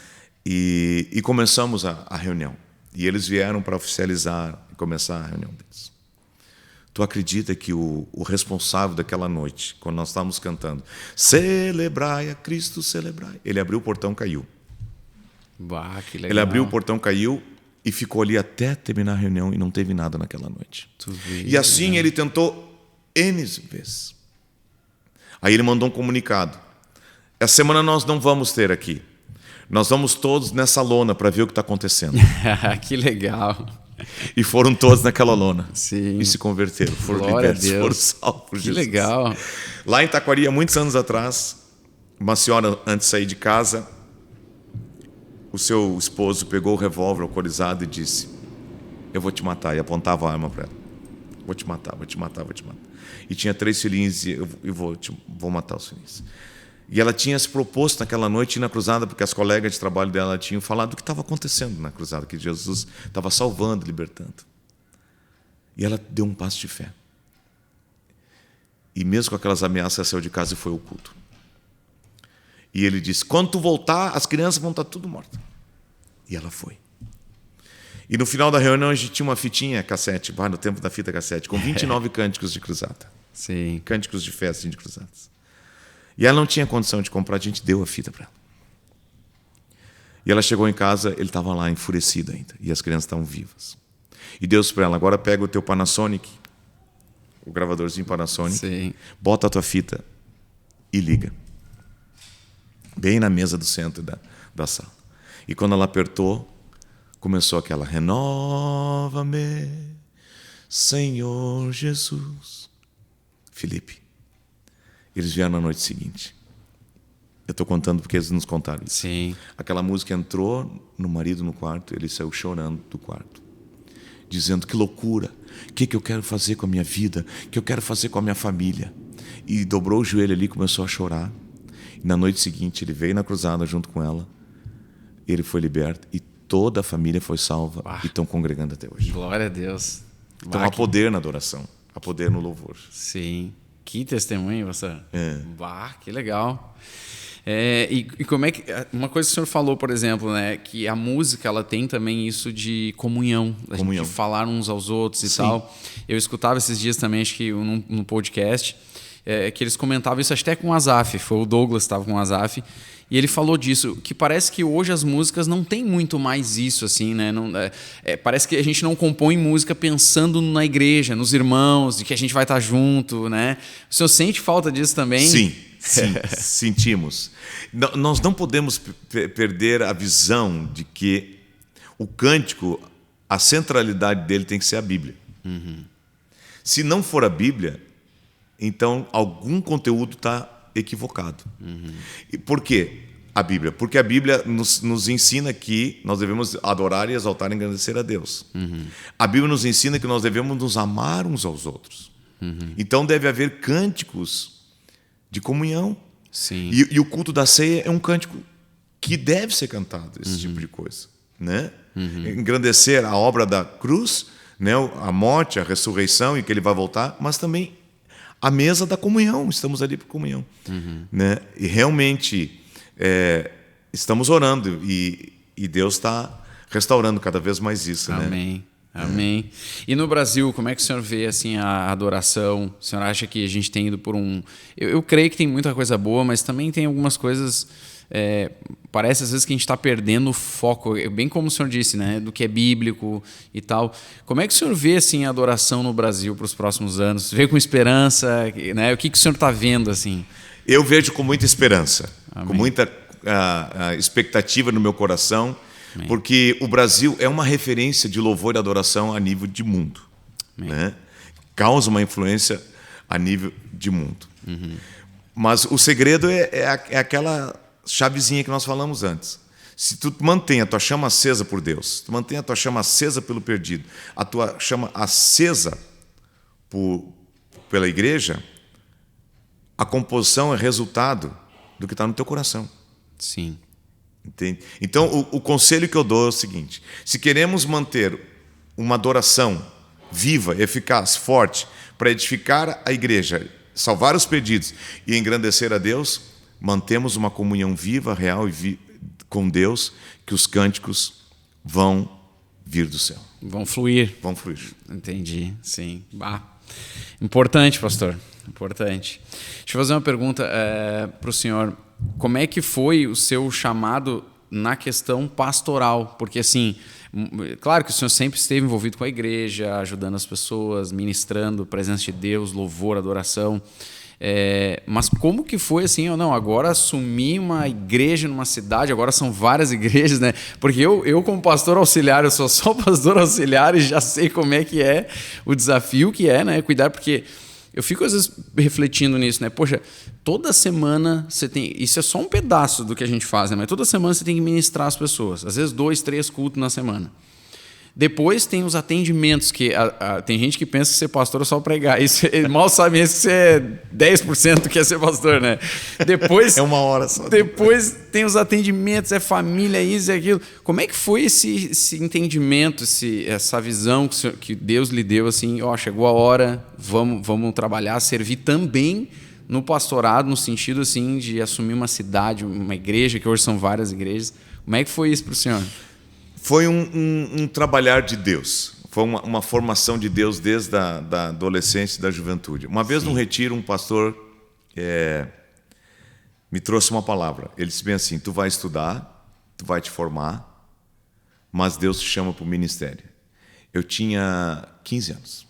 E começamos a reunião. E eles vieram para oficializar e começar a reunião deles. Tu acredita que o responsável daquela noite, quando nós estávamos cantando, celebrai a Cristo, celebrai, ele abriu o portão, caiu. Bah, que legal. Ele abriu o portão, caiu e ficou ali até terminar a reunião e não teve nada naquela noite. E assim ele tentou N vezes. Aí ele mandou um comunicado. Essa semana nós não vamos ter aqui. Nós vamos todos nessa lona para ver o que está acontecendo. Que legal. E foram todos naquela lona. Sim. E se converteram. Foram Glória libertos, a Deus. foram salvos por Que Jesus. legal. Lá em Taquari, há muitos anos atrás, uma senhora, antes de sair de casa, o seu esposo pegou o revólver alcoolizado e disse: eu vou te matar. E apontava a arma para ela. Vou te matar, vou te matar, vou te matar. E tinha 3 filhinhos e eu vou matar os filhinhos. E ela tinha se proposto naquela noite ir na cruzada, porque as colegas de trabalho dela tinham falado do que estava acontecendo na cruzada, que Jesus estava salvando, libertando. E ela deu um passo de fé. E mesmo com aquelas ameaças, ela saiu de casa e foi ao culto. E ele disse: quando tu voltar, as crianças vão estar tudo mortas. E ela foi. E no final da reunião a gente tinha uma fitinha cassete, no tempo da fita cassete, com 29 cânticos de cruzada. Sim. Cânticos de festa de cruzadas. E ela não tinha condição de comprar, a gente deu a fita para ela. E ela chegou em casa, ele estava lá enfurecido ainda, e as crianças estavam vivas. E Deus para ela: agora pega o teu Panasonic, o gravadorzinho Panasonic, Sim. bota a tua fita e liga. Bem na mesa do centro da sala. E quando ela apertou, começou aquela: renova-me, Senhor Jesus. Felipe, eles vieram na noite seguinte. Eu estou contando porque eles nos contaram isso. Sim. Aquela música entrou no marido no quarto, ele saiu chorando do quarto, dizendo: que loucura, o que eu quero fazer com a minha vida, o que eu quero fazer com a minha família. E dobrou o joelho ali e começou a chorar. E na noite seguinte ele veio na cruzada junto com ela, ele foi liberto e toda a família foi salva. E estão congregando até hoje. Glória a Deus. Então há poder na adoração, há poder no louvor. Sim. Que testemunho, você. Bah, que legal. E como é que... Uma coisa que o senhor falou, por exemplo, né, que a música ela tem também isso de comunhão, de falar uns aos outros e tal. Eu escutava esses dias também, acho que num podcast, que eles comentavam isso até com o Azaf, foi o Douglas que estava com o Azaf, e ele falou disso, que parece que hoje as músicas não tem muito mais isso, assim, né? Parece que a gente não compõe música pensando na igreja, nos irmãos, de que a gente vai estar junto, né? O senhor sente falta disso também? Sim, sentimos. Nós não podemos perder a visão de que o cântico, a centralidade dele tem que ser a Bíblia. Se não for a Bíblia, então algum conteúdo está equivocado. E por quê? A Bíblia. Porque a Bíblia nos ensina que nós devemos adorar e exaltar e engrandecer a Deus. A Bíblia nos ensina que nós devemos nos amar uns aos outros. Então deve haver cânticos de comunhão. Sim. E o culto da ceia é um cântico que deve ser cantado, esse tipo de coisa, né? Engrandecer a obra da cruz, né? A morte, a ressurreição e que ele vai voltar, mas também a mesa da comunhão, estamos ali para comunhão. Né? E realmente estamos orando e Deus está restaurando cada vez mais isso. Amém. Né? Amém. E no Brasil, como é que o senhor vê assim, a adoração? O senhor acha que a gente tem ido por um... Eu creio que tem muita coisa boa, mas também tem algumas coisas parece às vezes que a gente está perdendo o foco, bem como o senhor disse, né, do que é bíblico e tal. Como é que o senhor vê assim, a adoração no Brasil para os próximos anos? Vê com esperança? Né? O que o senhor está vendo? Assim? Eu vejo com muita esperança, Amém. com muita expectativa no meu coração, Amém. Porque o Brasil é uma referência de louvor e adoração a nível de mundo. Né? Causa uma influência a nível de mundo. Uhum. Mas o segredo é aquela chavezinha que nós falamos antes. Se tu mantém a tua chama acesa por Deus, tu mantém a tua chama acesa pelo perdido, a tua chama acesa pela igreja, a composição é resultado do que está no teu coração. Sim. Entende? Então, o conselho que eu dou é o seguinte: se queremos manter uma adoração viva, eficaz, forte, para edificar a igreja, salvar os perdidos e engrandecer a Deus, mantemos uma comunhão viva, real e com Deus, que os cânticos vão vir do céu. Vão fluir. Vão fluir. Entendi, sim. Importante, pastor. Importante. Deixa eu fazer uma pergunta para o senhor. Como é que foi o seu chamado na questão pastoral? Porque, assim, claro que o senhor sempre esteve envolvido com a igreja, ajudando as pessoas, ministrando, presença de Deus, louvor, adoração. Mas como que foi assim, ou não, agora assumi uma igreja numa cidade, agora são várias igrejas, né? Porque eu como pastor auxiliar, eu sou só pastor auxiliar e já sei como é que é o desafio que é, né? Cuidar, porque eu fico às vezes refletindo nisso, né? Poxa, toda semana você tem... Isso é só um pedaço do que a gente faz, né? Mas toda semana você tem que ministrar as pessoas. Às vezes 2, 3 cultos na semana. Depois tem os atendimentos, que tem gente que pensa que ser pastor é só pregar. Isso, ele mal sabe mesmo que você é 10% do que é ser pastor, né? Depois, é uma hora só. Depois tem os atendimentos, é família, isso e aquilo. Como é que foi esse entendimento, essa visão que Deus lhe deu, assim, chegou a hora, vamos trabalhar, servir também no pastorado, no sentido assim de assumir uma cidade, uma igreja, que hoje são várias igrejas. Como é que foi isso para o senhor? Foi um trabalhar de Deus, foi uma formação de Deus desde a da adolescência e da juventude. Uma vez num retiro, um pastor me trouxe uma palavra. Ele disse bem assim: tu vai estudar, tu vai te formar, mas Deus te chama para o ministério. Eu tinha 15 anos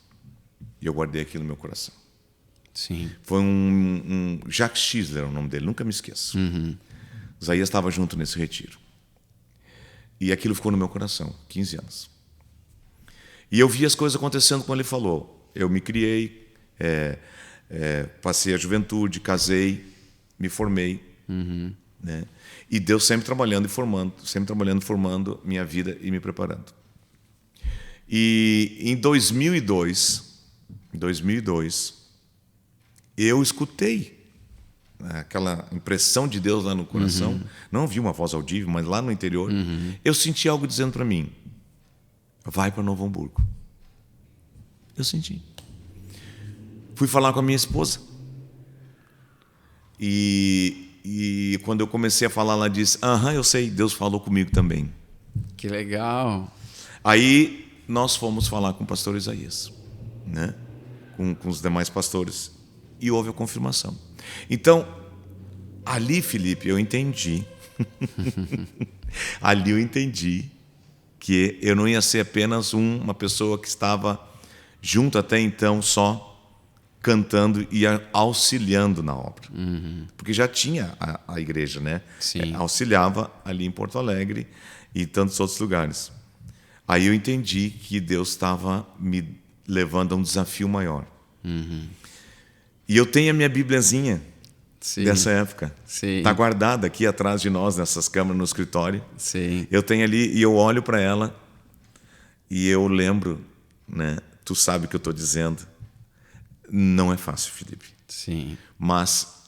e eu guardei aquilo no meu coração. Sim. Foi Jacques Schisler, o nome dele, nunca me esqueço. Uhum. Isaías estava junto nesse retiro. E aquilo ficou no meu coração, 15 anos. E eu vi as coisas acontecendo como ele falou. Eu me criei, passei a juventude, casei, me formei. Uhum. Né? E Deus sempre trabalhando e formando minha vida e me preparando. E em 2002, eu escutei aquela impressão de Deus lá no coração. Uhum. Não vi uma voz audível, mas lá no interior, eu senti algo dizendo para mim: vai para Novo Hamburgo. Eu senti. Fui falar com a minha esposa. E quando eu comecei a falar, ela disse: eu sei, Deus falou comigo também. Que legal. Aí nós fomos falar com o pastor Isaías, né? com os demais pastores, e houve a confirmação. Então, ali, Felipe, eu entendi. Ali eu entendi que eu não ia ser apenas uma pessoa que estava junto até então só cantando e auxiliando na obra. Uhum. Porque já tinha a igreja, né? Sim. Auxiliava ali em Porto Alegre e tantos outros lugares. Aí eu entendi que Deus estava me levando a um desafio maior. Uhum. E eu tenho a minha Bibliazinha dessa época. Está guardada aqui atrás de nós, nessas câmeras no escritório. Sim. Eu tenho ali e eu olho para ela e eu lembro, né? Tu sabe o que eu estou dizendo. Não é fácil, Felipe. Sim. Mas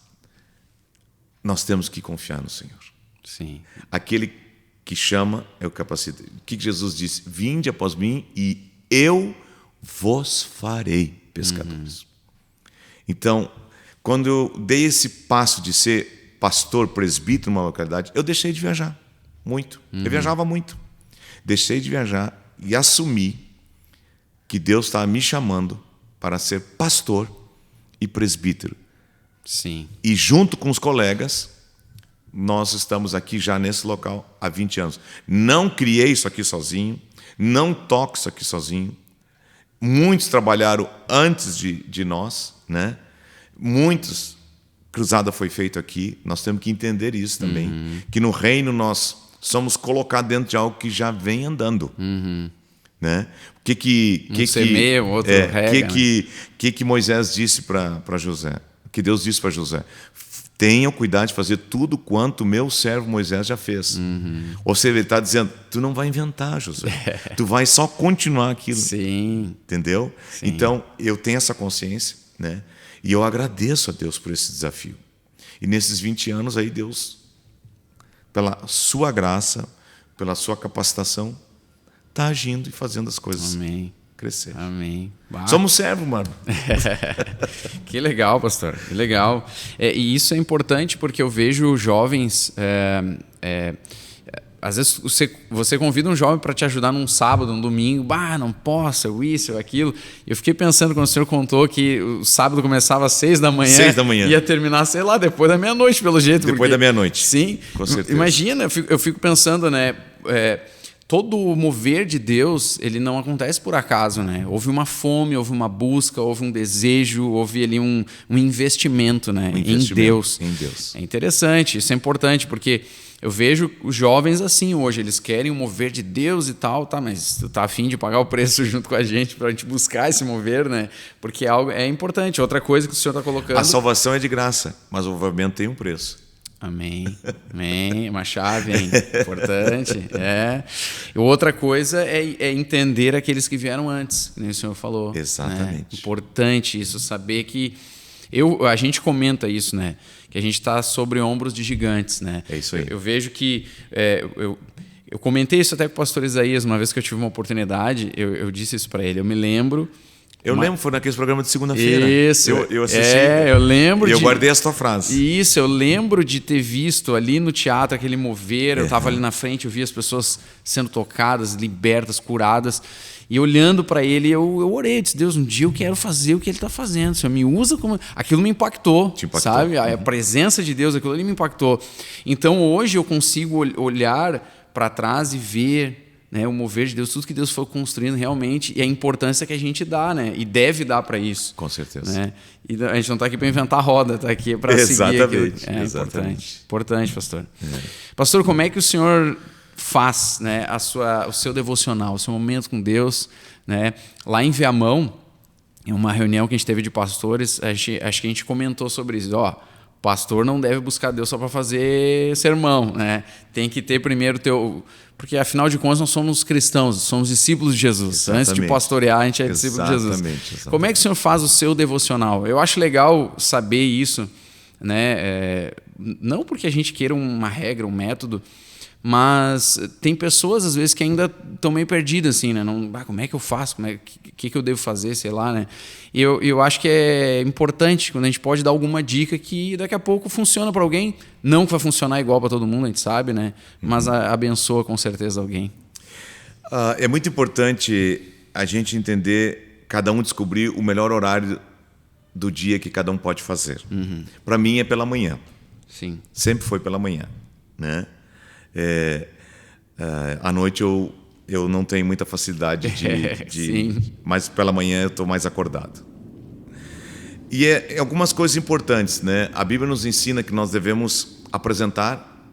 nós temos que confiar no Senhor. Sim. Aquele que chama é o capacita. O que Jesus disse? Vinde após mim e eu vos farei pescadores. Então, quando eu dei esse passo de ser pastor, presbítero numa localidade, eu deixei de viajar muito. Eu viajava muito. Deixei de viajar e assumi que Deus estava me chamando para ser pastor e presbítero. Sim. E junto com os colegas, nós estamos aqui já nesse local há 20 anos. Não criei isso aqui sozinho, não toco isso aqui sozinho. Muitos trabalharam antes de nós, né? Muitos, cruzada foi feito aqui. Nós temos que entender isso também, que no reino nós somos colocados dentro de algo que já vem andando. Né? Semeia, o outro rega. Que Moisés disse para José? Que Deus disse para José? Tenha cuidado de fazer tudo quanto o meu servo Moisés já fez. Ou seja, ele está dizendo, tu não vai inventar, José. Tu vai só continuar aquilo. Sim. Entendeu? Sim. Então, eu tenho essa consciência, né? E eu agradeço a Deus por esse desafio. E nesses 20 anos aí, Deus, pela sua graça, pela sua capacitação, está agindo e fazendo as coisas crescer. Amém. Somos servos, mano. Que legal, pastor. Que legal. E isso é importante porque eu vejo jovens... às vezes você convida um jovem para te ajudar num sábado, num domingo. Não posso, isso, aquilo. Eu fiquei pensando quando o senhor contou que o sábado começava às 6 da manhã. 6 da manhã. Ia terminar, sei lá, depois da meia-noite, pelo jeito. Depois da meia-noite. Sim. Com certeza. Imagina, eu fico pensando, né? Todo o mover de Deus, ele não acontece por acaso, né? Houve uma fome, houve uma busca, houve um desejo, houve ali um investimento, né? Em Deus. É interessante, isso é importante, porque eu vejo os jovens assim hoje, eles querem o mover de Deus e tal, tá, mas tu tá a fim de pagar o preço junto com a gente para a gente buscar esse mover, né? Porque é importante. Outra coisa que o senhor está colocando... A salvação é de graça, mas o avivamento tem um preço. Amém. Uma chave, hein? Importante. E outra coisa é entender aqueles que vieram antes, como o senhor falou. Exatamente. Né? Importante isso, saber que... A gente comenta isso, né? Que a gente está sobre ombros de gigantes, né? É isso aí. Eu vejo que... Eu comentei isso até com o pastor Isaías, uma vez que eu tive uma oportunidade, eu disse isso para ele. Eu me lembro... Eu lembro, foi naquele programa de segunda-feira. Isso. Eu assisti. Eu lembro. E eu guardei essa tua frase. Isso, eu lembro de ter visto ali no teatro aquele mover. Eu estava ali na frente, eu vi as pessoas sendo tocadas, libertas, curadas. E olhando para ele, eu orei, disse, Deus, um dia eu quero fazer o que ele está fazendo. Senhor, me usa como... Aquilo me impactou, sabe? A presença de Deus, aquilo ali me impactou. Então, hoje eu consigo olhar para trás e ver... né, o mover de Deus, tudo que Deus foi construindo realmente, e a importância que a gente dá, né, e deve dar para isso. Com certeza. Né? E a gente não está aqui para inventar roda, está aqui para seguir aquilo. Exatamente. Importante, pastor. Pastor, como é que o senhor faz, né, o seu devocional, o seu momento com Deus, né? Lá em Viamão, em uma reunião que a gente teve de pastores, acho que a gente comentou sobre isso. Pastor não deve buscar Deus só para fazer sermão, né? Tem que ter primeiro porque afinal de contas nós somos cristãos, somos discípulos de Jesus. Exatamente. Antes de pastorear, a gente é discípulo de Jesus. Exatamente. Como é que o senhor faz o seu devocional? Eu acho legal saber isso, né? Não porque a gente queira uma regra, um método, mas tem pessoas às vezes que ainda estão meio perdidas assim, né? Como é que eu faço? O que eu devo fazer? Sei lá, né? E eu acho que é importante quando a gente pode dar alguma dica que daqui a pouco funciona para alguém, não que vai funcionar igual para todo mundo, a gente sabe, né? Mas abençoa com certeza alguém. É muito importante a gente entender, cada um descobrir o melhor horário do dia que cada um pode fazer. Para mim é pela manhã. Sim. Sempre foi pela manhã, né? À noite eu não tenho muita facilidade mas pela manhã eu estou mais acordado. E algumas coisas importantes, né? A Bíblia nos ensina que nós devemos apresentar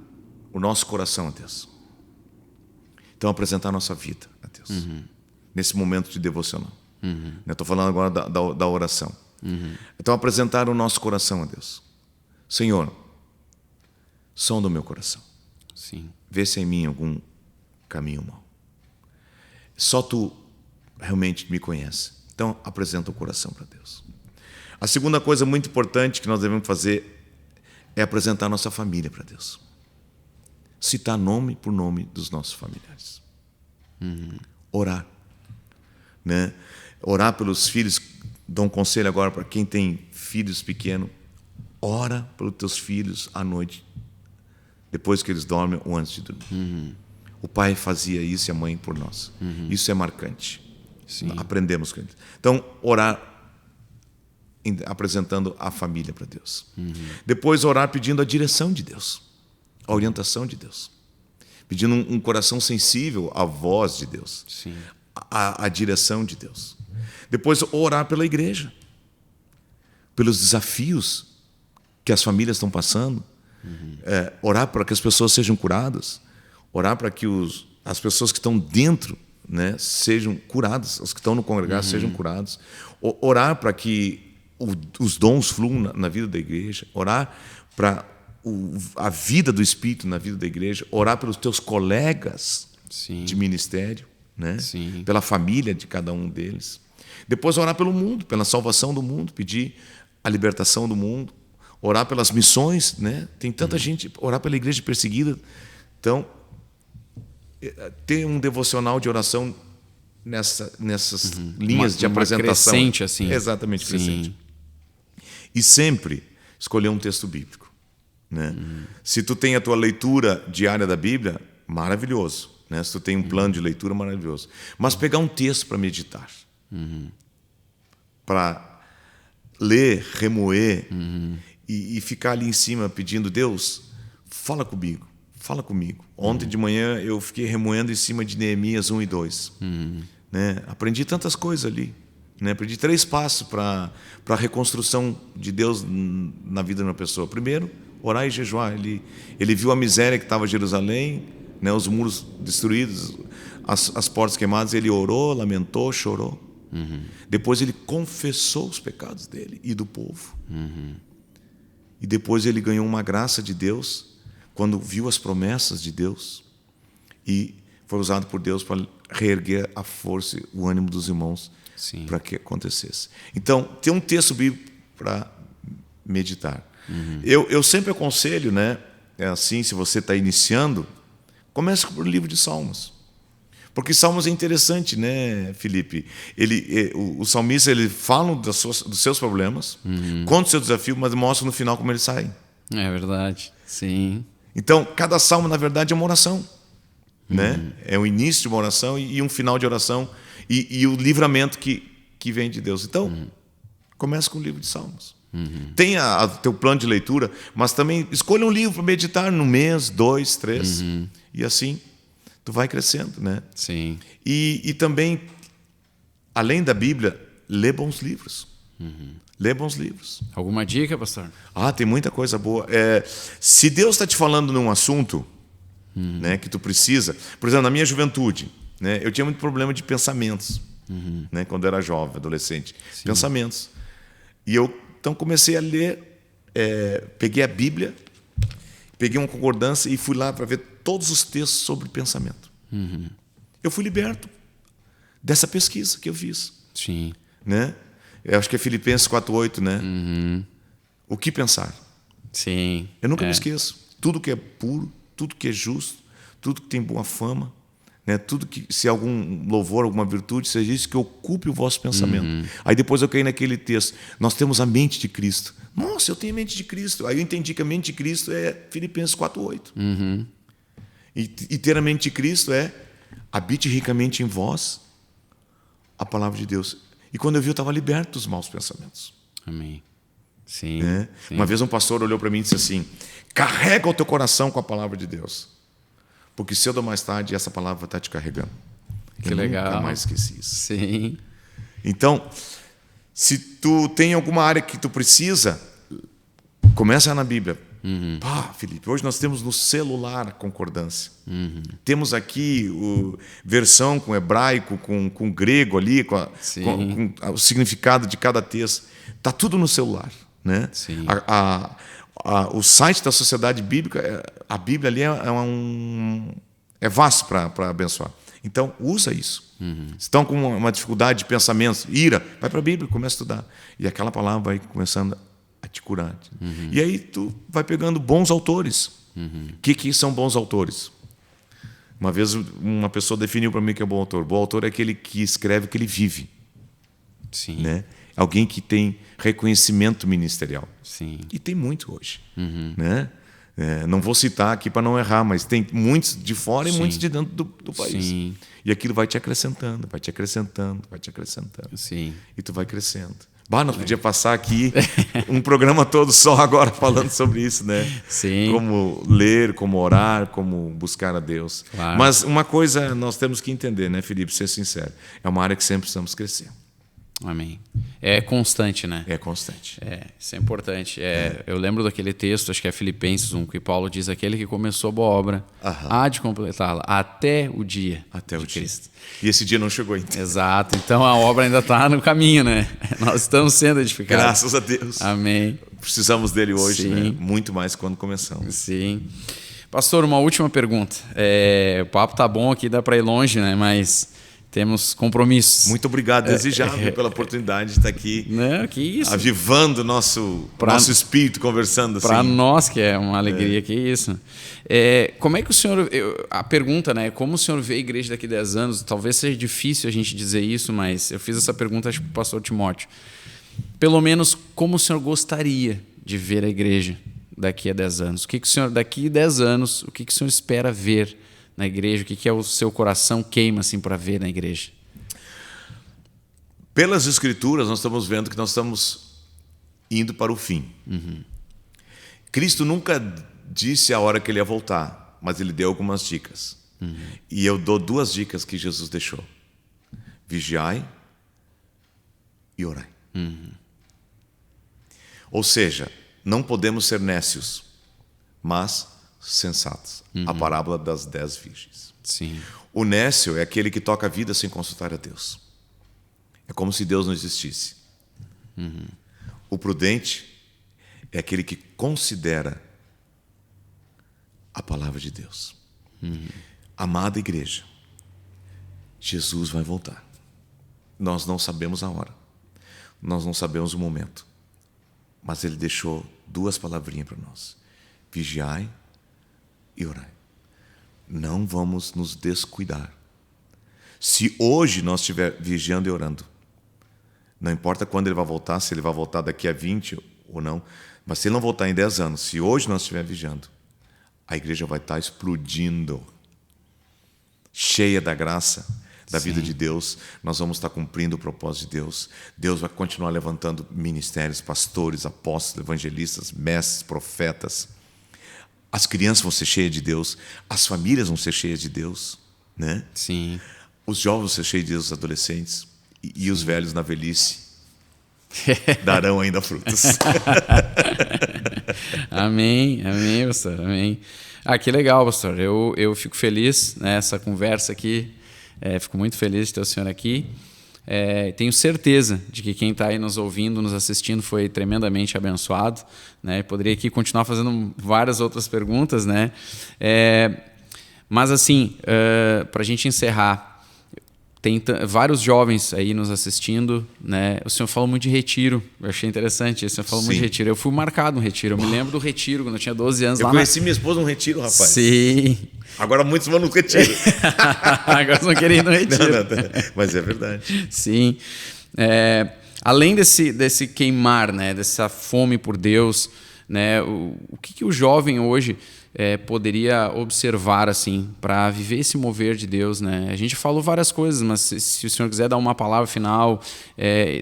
o nosso coração a Deus. Então, apresentar a nossa vida a Deus. Nesse momento de devocional. Estou falando agora da oração. Então, apresentar o nosso coração a Deus. Senhor, sonda o meu coração. Sim. Vê se há em mim algum caminho mau. Só Tu realmente me conheces. Então, apresenta o coração para Deus. A segunda coisa muito importante que nós devemos fazer é apresentar a nossa família para Deus. Citar nome por nome dos nossos familiares. Orar. Né? Orar pelos filhos. Dou um conselho agora para quem tem filhos pequenos. Ora pelos teus filhos à noite, depois que eles dormem ou antes de dormir. O pai fazia isso e a mãe por nós. Isso é marcante. Sim. Aprendemos com ele. Então, orar apresentando a família para Deus. Depois, orar pedindo a direção de Deus. a orientação de Deus. Pedindo um coração sensível à voz de Deus. Sim. À direção de Deus. Depois, orar pela igreja. Pelos desafios que as famílias estão passando. Orar para que as pessoas sejam curadas. Orar para que as pessoas que estão dentro, né, sejam curadas. Os que estão no congregado sejam curados. Orar para que os dons fluam na vida da igreja. Orar para a vida do Espírito na vida da igreja. Orar pelos teus colegas de ministério, né? Pela família de cada um deles. Depois orar pelo mundo, pela salvação do mundo, pedir a libertação do mundo, orar pelas missões, né? Tem tanta gente, orar pela igreja perseguida. Então, ter um devocional de oração nessas linhas de apresentação. Crescente, assim. Exatamente, crescente. E sempre escolher um texto bíblico, né? Se tu tem a tua leitura diária da Bíblia, maravilhoso, né? Se tu tem um plano de leitura, maravilhoso. Mas pegar um texto para meditar, para ler, remoer e ficar ali em cima pedindo: Deus, fala comigo, fala comigo. Ontem de manhã eu fiquei remoendo em cima de Neemias 1 e 2. Né? Aprendi tantas coisas ali. Né? Aprendi 3 passos para a reconstrução de Deus na vida de uma pessoa. Primeiro, orar e jejuar. Ele viu a miséria que estava em Jerusalém, né? Os muros destruídos, as portas queimadas. Ele orou, lamentou, chorou. Depois ele confessou os pecados dele e do povo. E depois ele ganhou uma graça de Deus quando viu as promessas de Deus e foi usado por Deus para reerguer a força e o ânimo dos irmãos para que acontecesse. Então, tem um texto bíblico para meditar. Eu sempre aconselho, né? É assim, se você está iniciando, comece com o livro de Salmos. Porque Salmos é interessante, né, Felipe? O salmista, ele fala dos seus problemas, conta o seu desafio, mas mostra no final como ele sai. É verdade, sim. Então, cada salmo, na verdade, é uma oração. Né? É o início de uma oração e um final de oração e o livramento que vem de Deus. Então, comece com o livro de Salmos. Tenha o teu plano de leitura, mas também escolha um livro para meditar no mês, 2, 3, e assim tu vai crescendo, né? Sim. E também, além da Bíblia, lê bons livros. Lê bons livros. Alguma dica, pastor? Tem muita coisa boa. Se Deus está te falando num assunto, né, que tu precisa... Por exemplo, na minha juventude, né, eu tinha muito problema de pensamentos, né, quando eu era jovem, adolescente. Sim. Pensamentos. E eu, então, comecei a ler, peguei a Bíblia, peguei uma concordância e fui lá para ver todos os textos sobre pensamento. Eu fui liberto dessa pesquisa que eu fiz. Sim. Né? Eu acho que é Filipenses 4:8, né? O que pensar? Sim. Eu nunca me esqueço. Tudo que é puro, tudo que é justo, tudo que tem boa fama, né? Tudo que, se algum louvor, alguma virtude, seja isso que ocupe o vosso pensamento. Aí depois eu caí naquele texto. Nós temos a mente de Cristo. Nossa, eu tenho a mente de Cristo. Aí eu entendi que a mente de Cristo é Filipenses 4:8. E ter a mente de Cristo é: habite ricamente em vós a palavra de Deus. E quando eu vi, eu estava liberto dos maus pensamentos. Amém. Sim, sim. Uma vez um pastor olhou para mim e disse assim: carrega o teu coração com a palavra de Deus, porque cedo ou mais tarde essa palavra vai estar te carregando. Que eu legal. Nunca mais esqueci isso. Sim. Então, se tu tem alguma área que tu precisa, começa na Bíblia. Felipe, hoje nós temos no celular a concordância. Temos aqui versão com hebraico, com grego ali, com o significado de cada texto. Está tudo no celular. Né? Sim. O site da Sociedade Bíblica, a Bíblia ali é vasto para abençoar. Então, usa isso. Se estão com uma dificuldade de pensamentos, ira, vai para a Bíblia, começa a estudar. E aquela palavra vai começando a te curar. E aí tu vai pegando bons autores. O que são bons autores? Uma vez uma pessoa definiu para mim que é bom autor. Bom autor é aquele que escreve o que ele vive. Sim. Né? Alguém que tem reconhecimento ministerial. Sim. E tem muito hoje. Né? Não vou citar aqui para não errar, mas tem muitos de fora e muitos de dentro do país. Sim. E aquilo vai te acrescentando, vai te acrescentando, vai te acrescentando. Sim. E tu vai crescendo. Nós podíamos passar aqui um programa todo só agora falando sobre isso, né? Sim. Como ler, como orar, como buscar a Deus. Claro. Mas uma coisa nós temos que entender, né, Felipe? Ser sincero. É uma área que sempre precisamos crescer. Amém. É constante, né? É constante. Isso é importante. Eu lembro daquele texto, acho que é Filipenses 1, que Paulo diz: aquele que começou a boa obra há de completá-la até o dia de Cristo. E esse dia não chegou ainda. Exato. Então a obra ainda está no caminho, né? Nós estamos sendo edificados. Graças a Deus. Amém. Precisamos dele hoje, né? Muito mais quando começamos. Sim. Pastor, uma última pergunta. O papo tá bom aqui, dá para ir longe, né? Mas temos compromissos. Muito obrigado, desejável pela oportunidade de estar aqui. Não, que isso. Avivando nosso espírito, conversando assim. Para nós, que é uma alegria, que isso. Como é que o senhor... a pergunta, né? Como o senhor vê a igreja daqui a 10 anos? Talvez seja difícil a gente dizer isso, mas eu fiz essa pergunta, acho que para o pastor Timóteo. Pelo menos, como o senhor gostaria de ver a igreja daqui a 10 anos? O que o senhor, daqui a 10 anos, o que o senhor espera ver na igreja? O que é o seu coração queima assim para ver na igreja? Pelas Escrituras, nós estamos vendo que nós estamos indo para o fim. Cristo nunca disse a hora que ele ia voltar, mas ele deu algumas dicas. E eu dou 2 dicas que Jesus deixou: vigiai e orai. Ou seja, não podemos ser nécios, mas sensatos. A parábola das 10 virgens. Sim. O nécio é aquele que toca a vida sem consultar a Deus. É como se Deus não existisse. O prudente é aquele que considera a palavra de Deus. Amada igreja, Jesus vai voltar. Nós não sabemos a hora. Nós não sabemos o momento. Mas ele deixou 2 palavrinhas para nós: vigiai e orai. Não vamos nos descuidar. Se hoje nós estiver vigiando e orando, não importa quando ele vai voltar, se ele vai voltar daqui a 20 ou não, mas se ele não voltar em 10 anos, se hoje nós estiver vigiando, a igreja vai estar explodindo, cheia da graça, da vida de Deus. Nós vamos estar cumprindo o propósito de Deus. Deus vai continuar levantando ministérios, pastores, apóstolos, evangelistas, mestres, profetas. As crianças vão ser cheias de Deus, as famílias vão ser cheias de Deus, né? Sim. Os jovens vão ser cheios de Deus, os adolescentes, e os velhos na velhice darão ainda frutos. Amém, amém, pastor, amém. Que legal, pastor. Eu fico feliz nessa conversa aqui. Fico muito feliz de ter o senhor aqui. Tenho certeza de que quem está aí nos ouvindo, nos assistindo, foi tremendamente abençoado, né? Poderia aqui continuar fazendo várias outras perguntas, né? Mas assim, para a gente encerrar, tem vários jovens aí nos assistindo, né? O senhor falou muito de retiro. Eu achei interessante. O senhor falou muito de retiro. Eu fui marcado no retiro. Eu me lembro do retiro quando eu tinha 12 anos. Eu conheci minha esposa no retiro, rapaz. Sim. Agora muitos vão no retiro. Agora não querem ir no retiro. Não, mas é verdade. Sim. Além desse queimar, né? Dessa fome por Deus, né? O que o jovem hoje poderia observar assim para viver esse mover de Deus, né? A gente falou várias coisas, mas se o senhor quiser dar uma palavra final,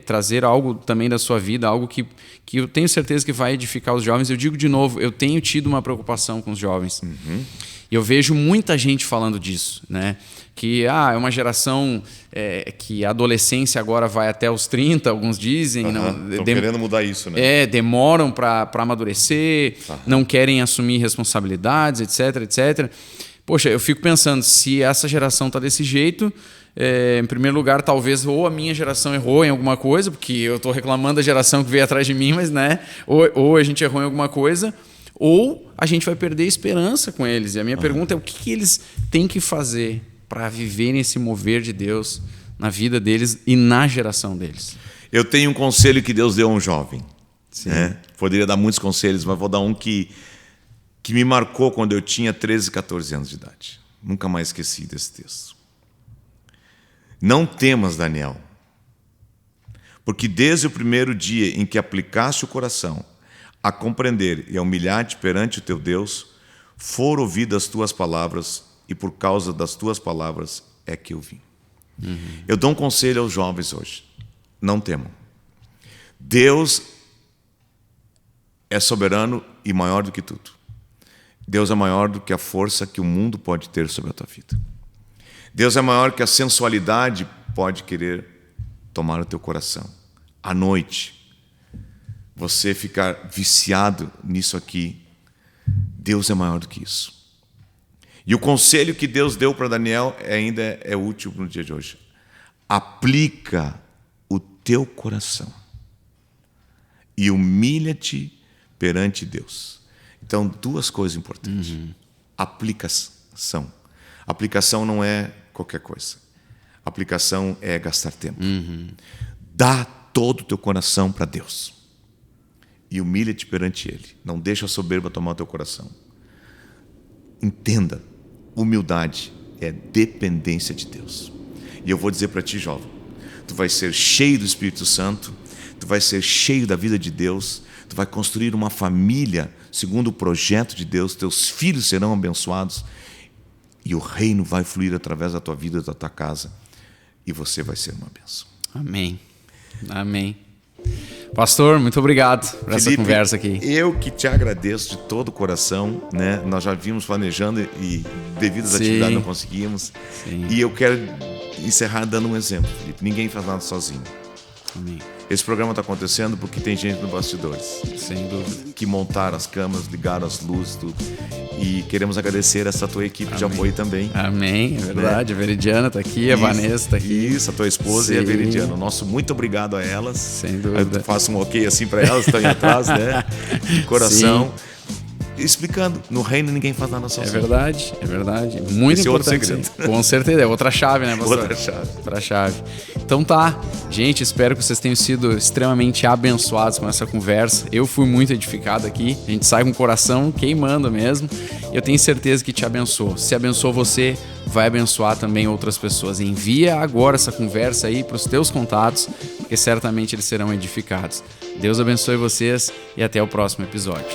trazer algo também da sua vida, algo que eu tenho certeza que vai edificar os jovens. Eu digo de novo, eu tenho tido uma preocupação com os jovens. E eu vejo muita gente falando disso, né? Que é uma geração que a adolescência agora vai até os 30, alguns dizem. Estão querendo mudar isso, né? Demoram para amadurecer, não querem assumir responsabilidades, etc, etc. Poxa, eu fico pensando, se essa geração está desse jeito, em primeiro lugar, talvez ou a minha geração errou em alguma coisa, porque eu estou reclamando da geração que veio atrás de mim, mas né? Ou a gente errou em alguma coisa, ou a gente vai perder esperança com eles. E a minha pergunta é: o que eles têm que fazer para viverem esse mover de Deus na vida deles e na geração deles? Eu tenho um conselho que Deus deu a um jovem. Né? Poderia dar muitos conselhos, mas vou dar um que me marcou quando eu tinha 13, 14 anos de idade. Nunca mais esqueci desse texto. Não temas, Daniel, porque desde o primeiro dia em que aplicaste o coração a compreender e a humilhar-te perante o teu Deus, foram ouvidas as tuas palavras, e por causa das tuas palavras é que eu vim. Eu dou um conselho aos jovens hoje: não temam. Deus é soberano e maior do que tudo. Deus é maior do que a força que o mundo pode ter sobre a tua vida. Deus é maior que a sensualidade pode querer tomar o teu coração. À noite, você ficar viciado nisso aqui, Deus é maior do que isso. E o conselho que Deus deu para Daniel ainda é útil no dia de hoje. Aplica o teu coração e humilha-te perante Deus. Então, duas coisas importantes. Aplicação. Aplicação não é qualquer coisa. Aplicação é gastar tempo. Dá todo o teu coração para Deus. E humilha-te perante Ele. Não deixa a soberba tomar o teu coração. Entenda, humildade é dependência de Deus. E eu vou dizer para ti, jovem, tu vai ser cheio do Espírito Santo, tu vai ser cheio da vida de Deus, tu vai construir uma família segundo o projeto de Deus, teus filhos serão abençoados e o reino vai fluir através da tua vida, da tua casa, e você vai ser uma bênção. Amém. Amém. Pastor, muito obrigado por essa conversa aqui. Eu que te agradeço de todo o coração, né? Nós já vimos planejando e devido às atividades não conseguimos. Sim. E eu quero encerrar dando um exemplo, Felipe. Ninguém faz nada sozinho. Amém. Esse programa está acontecendo porque tem gente nos bastidores. Sem dúvida. Que montaram as câmeras, ligaram as luzes, tudo. E queremos agradecer essa tua equipe de apoio também. Amém, é verdade. Né? A Veridiana está aqui, a Vanessa está aqui. Isso, a tua esposa e a Veridiana. Nosso muito obrigado a elas. Sem dúvida. Eu faço um ok assim para elas, estão aí atrás, né? De coração. Sim. Explicando, no reino ninguém faz nada sozinho. É verdade. Muito esse importante. Outro segredo. Com certeza, é outra chave, né, pastor? Outra chave. Então tá, gente, espero que vocês tenham sido extremamente abençoados com essa conversa. Eu fui muito edificado aqui, a gente sai com o coração queimando mesmo. Eu tenho certeza que te abençoou. Se abençoou você, vai abençoar também outras pessoas. Envia agora essa conversa aí para os teus contatos, porque certamente eles serão edificados. Deus abençoe vocês e até o próximo episódio.